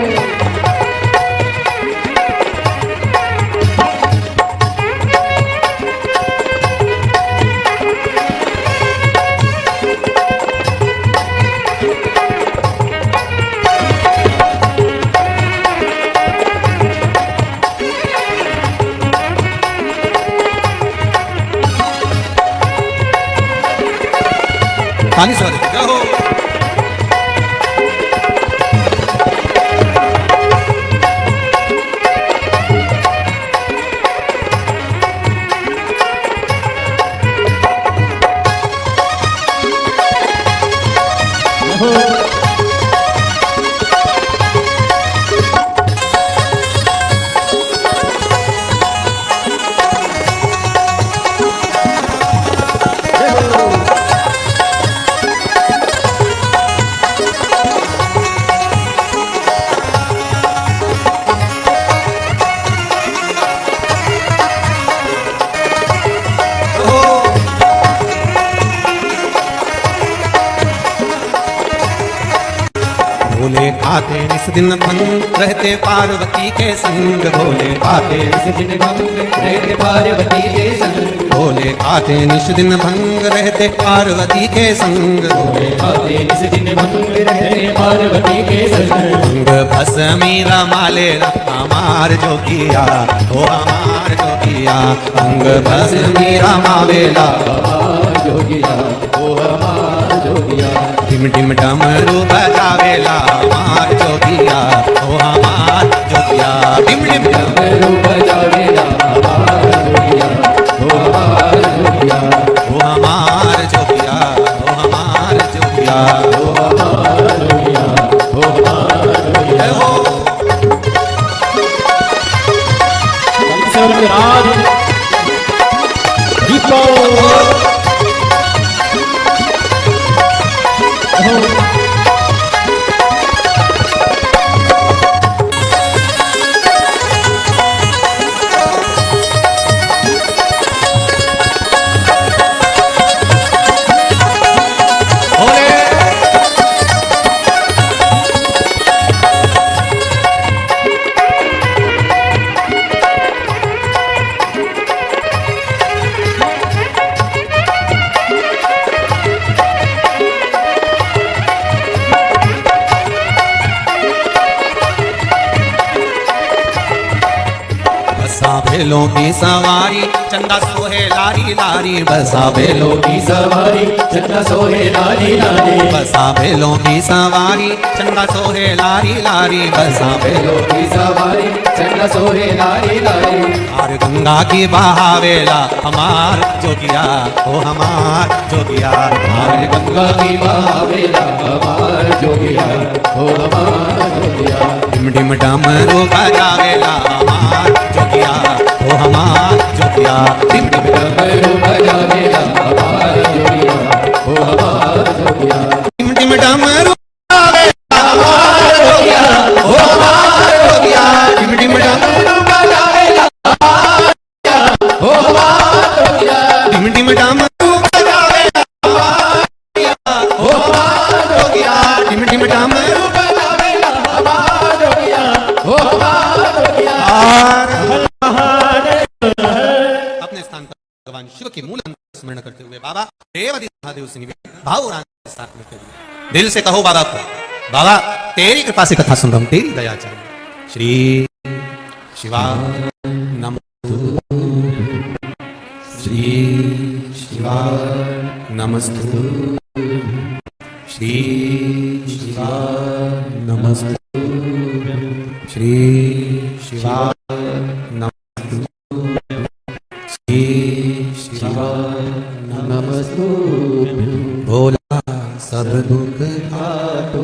ताली से बजाओ। जय हो। भोले खाते इस दिन भंग रहते पार्वती के संग। भोले खाते इस दिन भंग रहते पार्वती के संग। भोले खाते निश दिन भंग रहते पार्वती के संग। भोले खाते इस दिन भंग रहते पार्वती के संग। भंग भस मीरा माले हमार जोगिया ओ हमार जोगिया। भंग भस मीरा मावेला हमार जोगिया ओ हमार जोगिया। टिम टिम डमरू बजावेला हमार जोगिया ओ हमार जोगिया। टिम टिम डमरू बजावेला हमार जोगिया ओ हमार जोगिया। ओ हमार जोगिया ओ हमार जोगिया ओ हमार जोगिया ओ हमार जोगिया। जय हो। राज दीपो बसा भेलों की सवारी चंदा सोहे लारी लारी। बसा बेलों की सवारी चंदा सोहे लारी लारी। बसा भेलों की सवारी चंदा सोहे लारी लारी। बसा बेलों की सवारी चंदा सोहे लारी लारी। और गंगा की बहावेला हमार जोगिया ओ हमार जोगिया। हमारे गंगा की बहावेला हमार जोगिया ओ हमार जोगिया। डिम डिम डमरू बजावेला हमार जोगिया ओ हमार जोगिया। डिम डिम डमरू बजावेला हमार जोगिया ओ हमार जोगिया। डिम डिम डमरू डिम डिम डमरू डिम डिम डमरू डिम डिम डमरू अपने स्थान पर भगवान शिव के मूल स्मरण करते हुए बाबा देवादि महादेव से निवेदन भाव साथ में करिए। दिल से कहो बाबा को, बाबा तेरी कृपा से कथा सुन रहा हूं, तेरी दया चाहिए। श्री शिवा नमो, श्री शिवा नमस्तु, श्री शिवा नमस्तु, श्री शिवा नमस्तु, श्री शिवा नमस्तु। भोला सब दुख काटो,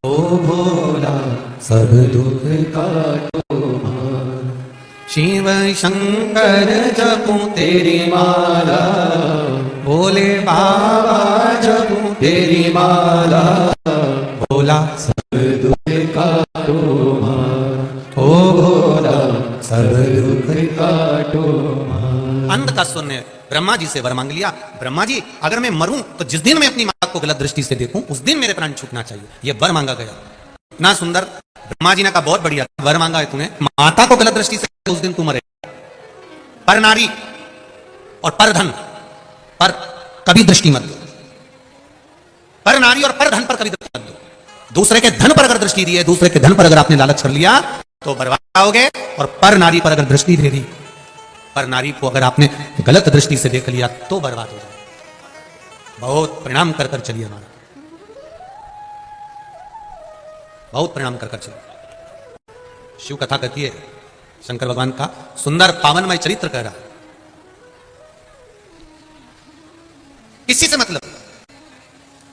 ओ भोला सब दुख काटो। शिव शंकर जपूं तेरी माला, भोले बाबा जपूं तेरी माला। भोला सब दुख काटो, ओ भोला सब दुख काटो। अंत का सुनने ब्रह्मा जी से वर मांग लिया, ब्रह्मा जी अगर मैं मरूं तो जिस दिन मैं अपनी मां को गलत दृष्टि से देखूं उस दिन मेरे प्राण छूटना चाहिए। यह वर मांगा गया। इतना सुंदर ब्रह्मा जी ने कहा बहुत बढ़िया वर मांगा है तूने, माता को गलत दृष्टि से उस दिन तू मरे। पर नारी और पर धन पर कभी दृष्टि मत दो, पर नारी और पर धन पर कभी दृष्टि मत दो। दूसरे के धन पर अगर दृष्टि दी है, दूसरे के धन पर अगर आपने लालच कर लिया तो बर्बाद होगे। और पर नारी पर अगर दृष्टि दे दी, पर नारी को अगर आपने गलत दृष्टि से देख लिया तो बर्बाद हो जाए। बहुत प्रणाम कर कर चलिए, हमारा बहुत प्रणाम कर कर चलिए। शिव कथा कहती है शंकर भगवान का सुंदर पावनमय चरित्र कह रहा है। किसी से मतलब,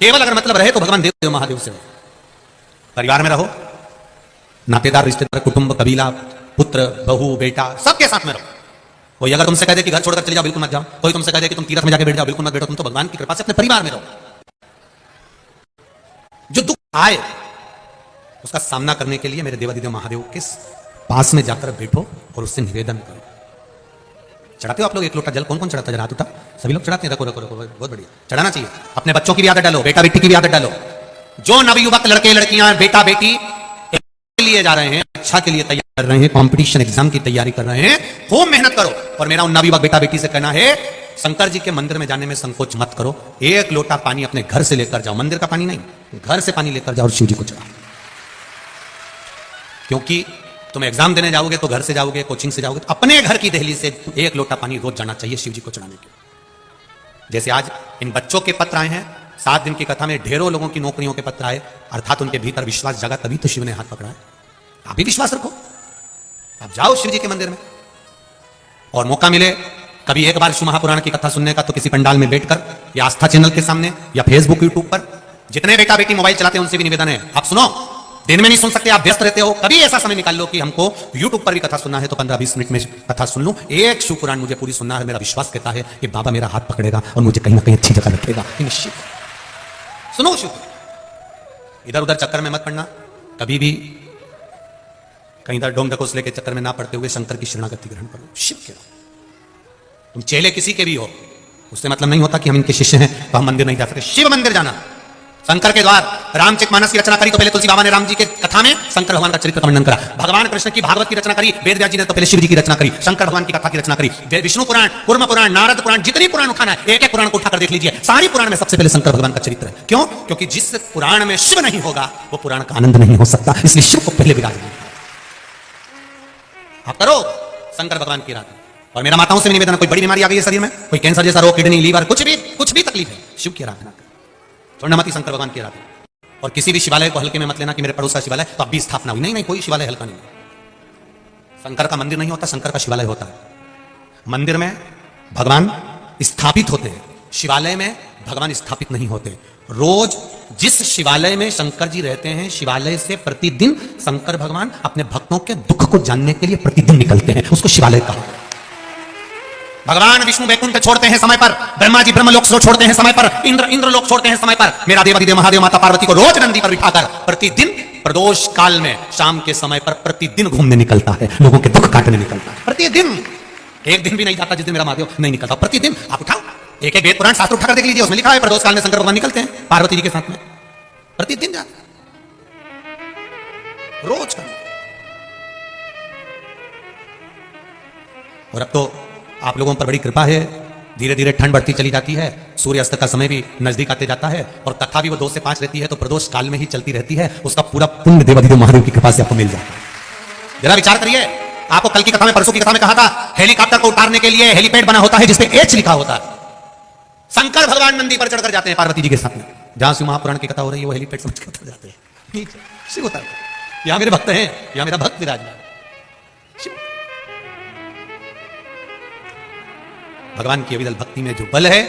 केवल अगर मतलब रहे तो भगवान देव महादेव से हो। परिवार में रहो, नातेदार रिश्तेदार कुटुंब कबीला पुत्र बहू बेटा सबके साथ में रहो। कोई अगर तुमसे कह दे कि घर छोड़कर चले जाओ, बिल्कुल मत जाओ। कोई तुमसे कह दे कि तुम तीर्थ में जाके बैठ जाओ, बिल्कुल मत बैठो। तुम तो भगवान की कृपा से अपने परिवार में रहो। जो दुख आए उसका सामना करने के लिए मेरे देवादिदेव महादेव के पास में जाकर बैठो और उससे निवेदन करो। चढ़ाते हो आप लोग एक लोटा जल? कौन कौन चढ़ाता है? हाथ उठा। सभी लोग चढ़ाते हैं। रखो रखो रखो, बहुत बढ़िया। चढ़ाना चाहिए। अपने बच्चों की भी आदत डालो, बेटा बेटी की भी आदत डालो। जो नवयुवक लड़के लड़कियां बेटा बेटी लिए जा रहे हैं, अच्छा के लिए तैयार कर रहे हैं, कंपटीशन एग्जाम की तैयारी कर रहे हैं, खूब मेहनत करो। और मेरा उन नवयुवक बेटा बेटी से कहना है, शंकर जी के मंदिर में जाने में संकोच मत करो। एक लोटा पानी अपने घर से लेकर जाओ, मंदिर का पानी नहीं, घर से पानी लेकर जाओ और शिव जी को चढ़ाओ। क्योंकि तुम एग्जाम देने जाओगे तो घर से जाओगे, कोचिंग से जाओगे तो अपने घर की दहली से एक लोटा पानी रोज जाना चाहिए शिव जी को चढ़ाने के। जैसे आज इन बच्चों के पत्र आए हैं, 7 दिन की कथा में ढेरों लोगों की नौकरियों के पत्र आए, अर्थात उनके भीतर विश्वास जगा, तभी तो शिव ने हाथ पकड़ा है। आप भी विश्वास रखो, आप जाओ शिव जी के मंदिर में। और मौका मिले कभी एक बार शिव महापुराण की कथा सुनने का तो किसी पंडाल में बैठकर या आस्था चैनल के सामने या फेसबुक यूट्यूब पर, जितने बेटा बेटी मोबाइल चलाते हैं उनसे भी निवेदन है, आप सुनो। दिन में नहीं सुन सकते, आप व्यस्त रहते हो, कभी ऐसा समय निकाल लो कि हमको यूट्यूब पर भी कथा सुनना है तो 15-20 मिनट में कथा सुन लूं। एक शिव पुराण मुझे पूरी सुनना है। मेरा विश्वास कहता है कि बाबा मेरा हाथ पकड़ेगा और मुझे कहीं ना कहीं अच्छी जगह रखेगा। निश्चित सुनो शिव। इधर उधर चक्कर में मत पड़ना, कभी भी कहीं इधर डोंग ढकोसले के चक्कर में ना पड़ते हुए शंकर की शरणागति ग्रहण करो। शिव के तुम चेले किसी के भी हो, उससे मतलब नहीं होता कि हम इनके शिष्य हैं तो हम मंदिर नहीं जा सकते। शिव मंदिर जाना, शंकर के द्वार। रामचरितमानस की रचना करी तो पहले तुलसी बाबा ने राम जी के कथा में शंकर भगवान का चरित्र का वर्णन करा। भगवान कृष्ण की भागवत की रचना करी वेद व्यास जी ने तो पहले शिव जी की रचना करी, शंकर भगवान की कथा की रचना करी। विष्णु पुराण, कूर्म पुराण, नारद पुराण, जितनी पुराण उठाना है एक एक पुराण को उठाकर देख लीजिए। सारी पुराण में सबसे पहले शंकर भगवान का चरित्र है। क्यों? क्योंकि जिस पुराण में शिव नहीं होगा वो पुराण का आनंद नहीं हो सकता, इसलिए शिव को पहले विराजमान आप करो शंकर भगवान की आराधना। और मेरा माताओं से निवेदन, कोई बड़ी बीमारी आ गई है शरीर में, कोई कैंसर जैसा रोग, किडनी लीवर, कुछ भी तकलीफ है, शिव की आराधना करो, छोड़ना मत शंकर भगवान की आराधना। और किसी भी शिवालय को हल्के में मत लेना कि मेरे पड़ोस का शिवालय तो अब भी स्थापना हुई। नहीं, कोई शिवालय हल्का नहीं। शंकर का मंदिर नहीं होता, शंकर का शिवालय होता है। मंदिर में भगवान स्थापित होते हैं, शिवालय में भगवान स्थापित नहीं होते। रोज जिस शिवालय में शंकर जी रहते हैं, शिवालय से प्रतिदिन शंकर भगवान अपने भक्तों के दुख को जानने के लिए प्रतिदिन निकलते हैं, उसको शिवालय कहा। भगवान विष्णु वैकुंठ छोड़ते हैं समय पर, ब्रह्मा जी ब्रह्मलोक छोड़ते हैं समय पर, इंद्र लोक छोड़ते हैं समय पर। मेरा देवादिदेव महादेव माता पार्वती को रोज नंदी पर बिठाकर प्रतिदिन प्रदोष काल में शाम के समय पर प्रतिदिन घूमने निकलता है, लोगों के दुख काटने निकलता है। प्रतिदिन, एक दिन भी नहीं जाता जिस दिन मेरा महादेव नहीं निकलता। प्रतिदिन आप उठाओ, एक एक वेद पुराण शास्त्र उठाकर देख लीजिए, उसमें लिखा है प्रदोष काल में शंकर भगवान निकलते हैं पार्वती जी के साथ में। प्रतिदिन जाते रोज का। और अब तो आप लोगों पर बड़ी कृपा है, धीरे धीरे ठंड बढ़ती चली जाती है, सूर्यास्त का समय भी नजदीक आते जाता है, और कथा भी वो 2 से 5 रहती है, तो प्रदोष काल में ही चलती रहती है। उसका पूरा पुण्य देवाधिदेव महादेव की कृपा से आपको मिल जाता है। जरा विचार करिए, आपको कल की कथा में, परसों की कथा में कहा था, हेलीकॉप्टर को उतारने के लिए हेलीपैड बना होता है जिसपे एच लिखा होता है। शंकर भगवान नंदी पर चढ़कर जाते हैं पार्वती जी के साथ में। जहां से महापुराण की कथा हो रही है वो हेलीपैड समझ के उतर जाते हैं, शिव उतर, यहां मेरे भक्त हैं, यहां मेरा भक्त विराजमान। भगवान की अविरल भक्ति में जो बल है।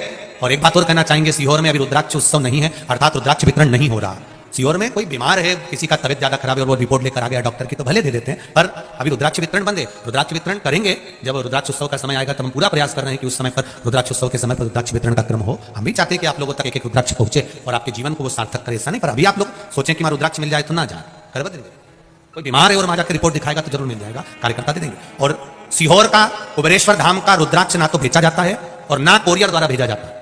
और एक बात और कहना चाहेंगे, सीहोर में अभी रुद्राक्ष उत्सव नहीं है, अर्थात रुद्राक्ष वितरण नहीं हो रहा। सीहोर में कोई बीमार है, किसी का तबियत ज्यादा खराब है और वो रिपोर्ट लेकर आ गया डॉक्टर की, तो भले दे देते हैं, पर अभी रुद्राक्ष वितरण बंद है। रुद्राक्ष वितरण करेंगे जब रुद्राक्ष उत्सव का समय आएगा, तब हम पूरा प्रयास कर रहे हैं कि उस समय पर, रुद्राक्ष उत्सव के समय पर रुद्राक्ष वितरण का क्रम हो। हम भी चाहते हैं कि आप लोगों तक एक एक रुद्राक्ष पहुंचे और आपके जीवन को वो सार्थक करे। ऐसा नहीं, पर अभी आप लोग सोचें कि वहां रुद्राक्ष मिल जाए तो ना जाए, कर देंगे। कोई बीमार है और वहां जाकर रिपोर्ट दिखाएगा तो जरूर मिल जाएगा, कार्यकर्ता दे देंगे। और सीहोर का, कुबेरेश्वर धाम का रुद्राक्ष ना तो बेचा जाता है और ना कोरियर द्वारा भेजा जाता है।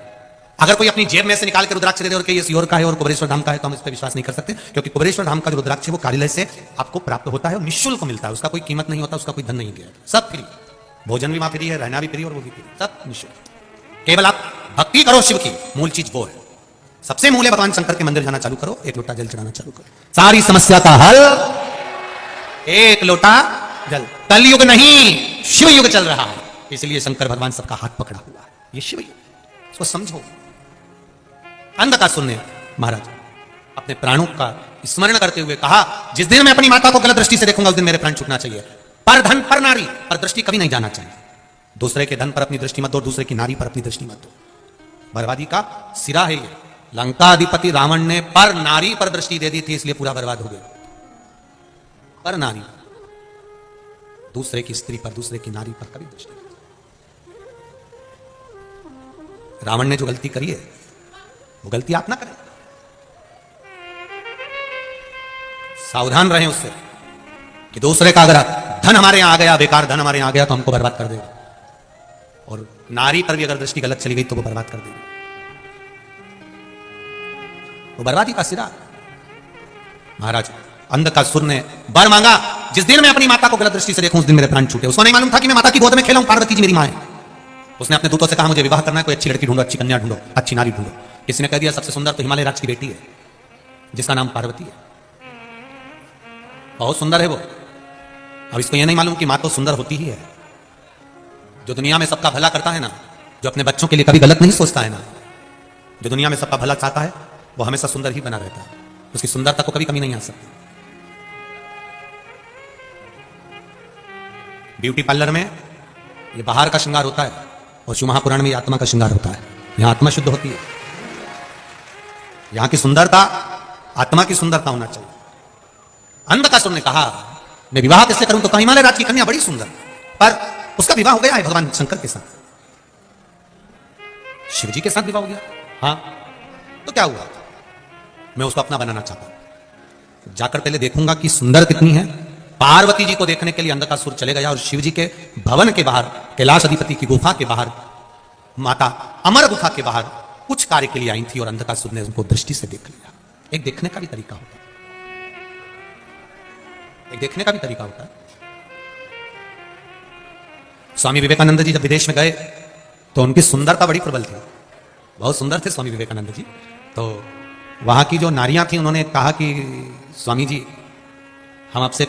अगर कोई अपनी जेब में से निकाल के रुद्राक्ष दे दे और कि ये सीहोर का है और कुबेरेश्वर धाम का है, तो हम इस पर विश्वास नहीं कर सकते, क्योंकि कुबेरेश्वर धाम का जो रुद्राक्ष है वो कार्यालय से आपको प्राप्त होता है और निःशुल्क मिलता है। उसका कोई कीमत नहीं होता, उसका कोई धन नहीं दिया, सब फ्री। भोजन भी वहां फ्री है, रहना भी फ्री और वो भी फ्री, सब निःशुल्क। केवल आप भक्ति करो शिव की, मूल चीज वो है। सबसे मूल है भगवान शंकर के मंदिर जाना चालू करो, एक लोटा जल चढ़ाना चालू करो, सारी समस्या का हल, एक लोटा जल। कलयुग नहीं, शिव युग चल रहा है, इसलिए शंकर भगवान सबका हाथ पकड़ा हुआ है, ये शिव युग, इसको समझो। अंधकासुर ने महाराज अपने प्राणों का स्मरण करते हुए कहा, जिस दिन मैं अपनी माता को गलत दृष्टि से देखूंगा उस दिन मेरे प्राण छूटना चाहिए। पर धन पर नारी पर दृष्टि कभी नहीं जाना चाहिए। दूसरे के धन पर अपनी दृष्टि मत दो, दूसरे की नारी पर अपनी दृष्टि मत दो। बर्बादी का सिरा है ये। लंका अधिपति रावण ने पर नारी पर दृष्टि दे दी थी, इसलिए पूरा बर्बाद हो गया। पर नारी, दूसरे की स्त्री पर, दूसरे की नारी पर कभी दृष्टि। रावण ने जो गलती करी है वो गलती आप ना करें, सावधान रहें उससे कि दूसरे का अगर धन हमारे यहां आ गया, बेकार धन हमारे यहां आ गया, तो हमको बर्बाद कर देगा। और नारी पर भी अगर दृष्टि गलत चली गई तो वो बर्बाद कर देगी, वो बर्बादी का सिरा। महाराज अंधकासुर ने वर मांगा, जिस दिन मैं अपनी माता को गलत दृष्टि से देखूं उस दिन मेरे प्राण छूटे। उसको नहीं मालूम था कि मैं माता की गोद में खेला हूं, पार्वती जी मेरी मां है। उसने अपने दूतों से कहा, मुझे विवाह करना है, कोई अच्छी लड़की ढूंढो, अच्छी कन्या ढूंढो, अच्छी नारी ढूंढो। किसी ने कह दिया सबसे सुंदर तो हिमालय राज की बेटी है जिसका नाम पार्वती है, बहुत सुंदर है वो। अब इसको यह नहीं मालूम कि मां तो सुंदर होती ही है। जो दुनिया में सबका भला करता है ना, जो अपने बच्चों के लिए कभी गलत नहीं सोचता है ना, जो दुनिया में सबका भला चाहता है, वो हमेशा सुंदर ही बना रहता है, उसकी सुंदरता को कभी कमी नहीं आ सकती। ब्यूटी पार्लर में ये बाहर का श्रृंगार होता है और शिव महापुराण में आत्मा का श्रृंगार होता है। यहां आत्मा शुद्ध होती है, यहां की सुंदरता आत्मा की सुंदरता होना चाहिए। अंधकासुर ने कहा, मैं विवाह कैसे करूं, तो हिमालय राज की कन्या बड़ी सुंदर, पर उसका विवाह हो गया है भगवान शंकर के साथ, शिव जी के साथ विवाह हो गया। हाँ, तो क्या हुआ, मैं उसको अपना बनाना चाहता हूं। जाकर पहले देखूंगा कि सुंदर कितनी है। पार्वती जी को देखने के लिए अंधकासुर चले गया और शिव जी के भवन के बाहर, कैलाश अधिपति की गुफा के बाहर, माता अमर गुफा के बाहर कुछ कार्य के लिए आई थी और अंधकासुर ने उनको दृष्टि से देख लिया। एक देखने का भी तरीका होता है, एक देखने का भी तरीका होता है। स्वामी विवेकानंद जी जब विदेश में गए तो उनकी सुंदरता बड़ी प्रबल थी, बहुत सुंदर थे स्वामी विवेकानंद जी। तो वहां की जो नारियां थी उन्होंने कहा कि स्वामी जी, हम आपसे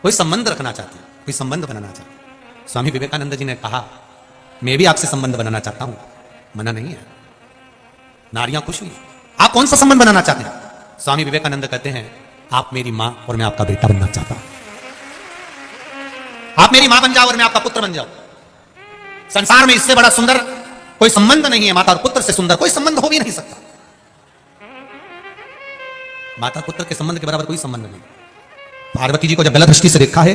कोई संबंध रखना चाहते हैं, कोई संबंध बनाना चाहते हैं। स्वामी विवेकानंद जी ने कहा, मैं भी आपसे संबंध बनाना चाहता हूं, मना नहीं है। नारियां खुश हुई, आप कौन सा संबंध बनाना चाहते हैं? स्वामी विवेकानंद कहते हैं, आप मेरी मां और मैं आपका बेटा बनना चाहता हूं। आप मेरी मां बन जाओ और मैं आपका पुत्र बन जाऊं। संसार में इससे बड़ा सुंदर कोई संबंध नहीं है, माता और पुत्र से सुंदर कोई संबंध हो भी नहीं सकता। माता पुत्र के संबंध के बराबर कोई संबंध नहीं। पार्वती जी को जब गलत दृष्टि से देखा है,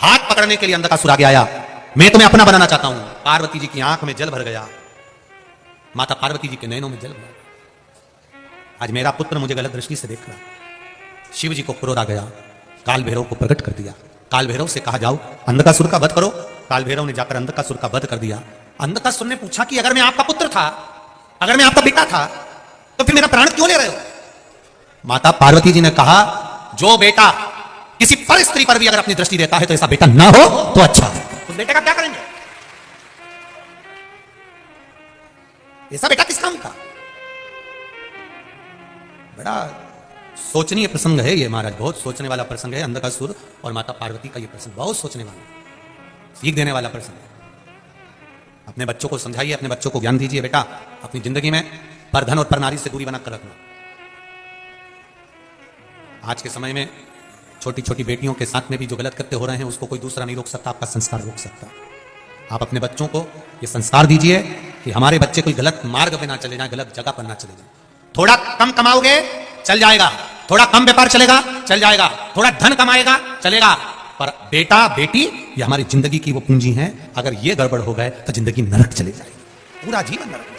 हाथ पकड़ने के लिए अंधकासुर आगे आया, मैं तुम्हें अपना बनाना चाहता हूं। पार्वती जी की आंख में जल भर गया, माता पार्वती जी के नैनों में जल भर गया। आज मेरा पुत्र मुझे गलत दृष्टि से देख रहा। शिव जी को क्रोध आ गया, काल भैरव को प्रकट कर दिया। काल भैरव से कहा, जाओ अंधकासुर का वध करो। काल भैरव ने जाकर अंधकासुर का वध कर दिया। अंधकासुर ने पूछा कि अगर मैं आपका पुत्र था, अगर मैं आपका बेटा था, तो फिर मेरा प्राण क्यों ले रहे हो? माता पार्वती जी ने कहा, जो बेटा किसी पर स्त्री पर भी अगर अपनी दृष्टि देता है तो ऐसा बेटा ना हो तो अच्छा है। उस बेटे का क्या करेंगे? ऐसा बेटा किस काम का? बड़ा सोचनीय प्रसंग है ये महाराज, बहुत सोचने वाला प्रसंग है। अंधकासुर और माता पार्वती का ये प्रसंग बहुत सोचने वाला, सीख देने वाला प्रसंग है। अपने बच्चों को समझाइए, अपने बच्चों को ज्ञान दीजिए, बेटा अपनी जिंदगी में पर धन और पर नारी से दूरी बनाकर रखना। आज के समय में छोटी छोटी बेटियों के साथ में भी जो गलत कृत्य हो रहे हैं उसको कोई दूसरा नहीं रोक सकता, आपका संस्कार रोक सकता। आप अपने बच्चों को ये संस्कार दीजिए कि हमारे बच्चे कोई गलत मार्ग पे ना चले जाए, गलत जगह पर ना चले जाए। थोड़ा कम कमाओगे चल जाएगा, थोड़ा कम व्यापार चलेगा चल जाएगा, थोड़ा धन कमाएगा चलेगा, पर बेटा बेटी ये हमारी जिंदगी की वो पूंजी है। अगर ये गड़बड़ हो गए तो जिंदगी नरक चले जाएगी, पूरा जीवन नरक।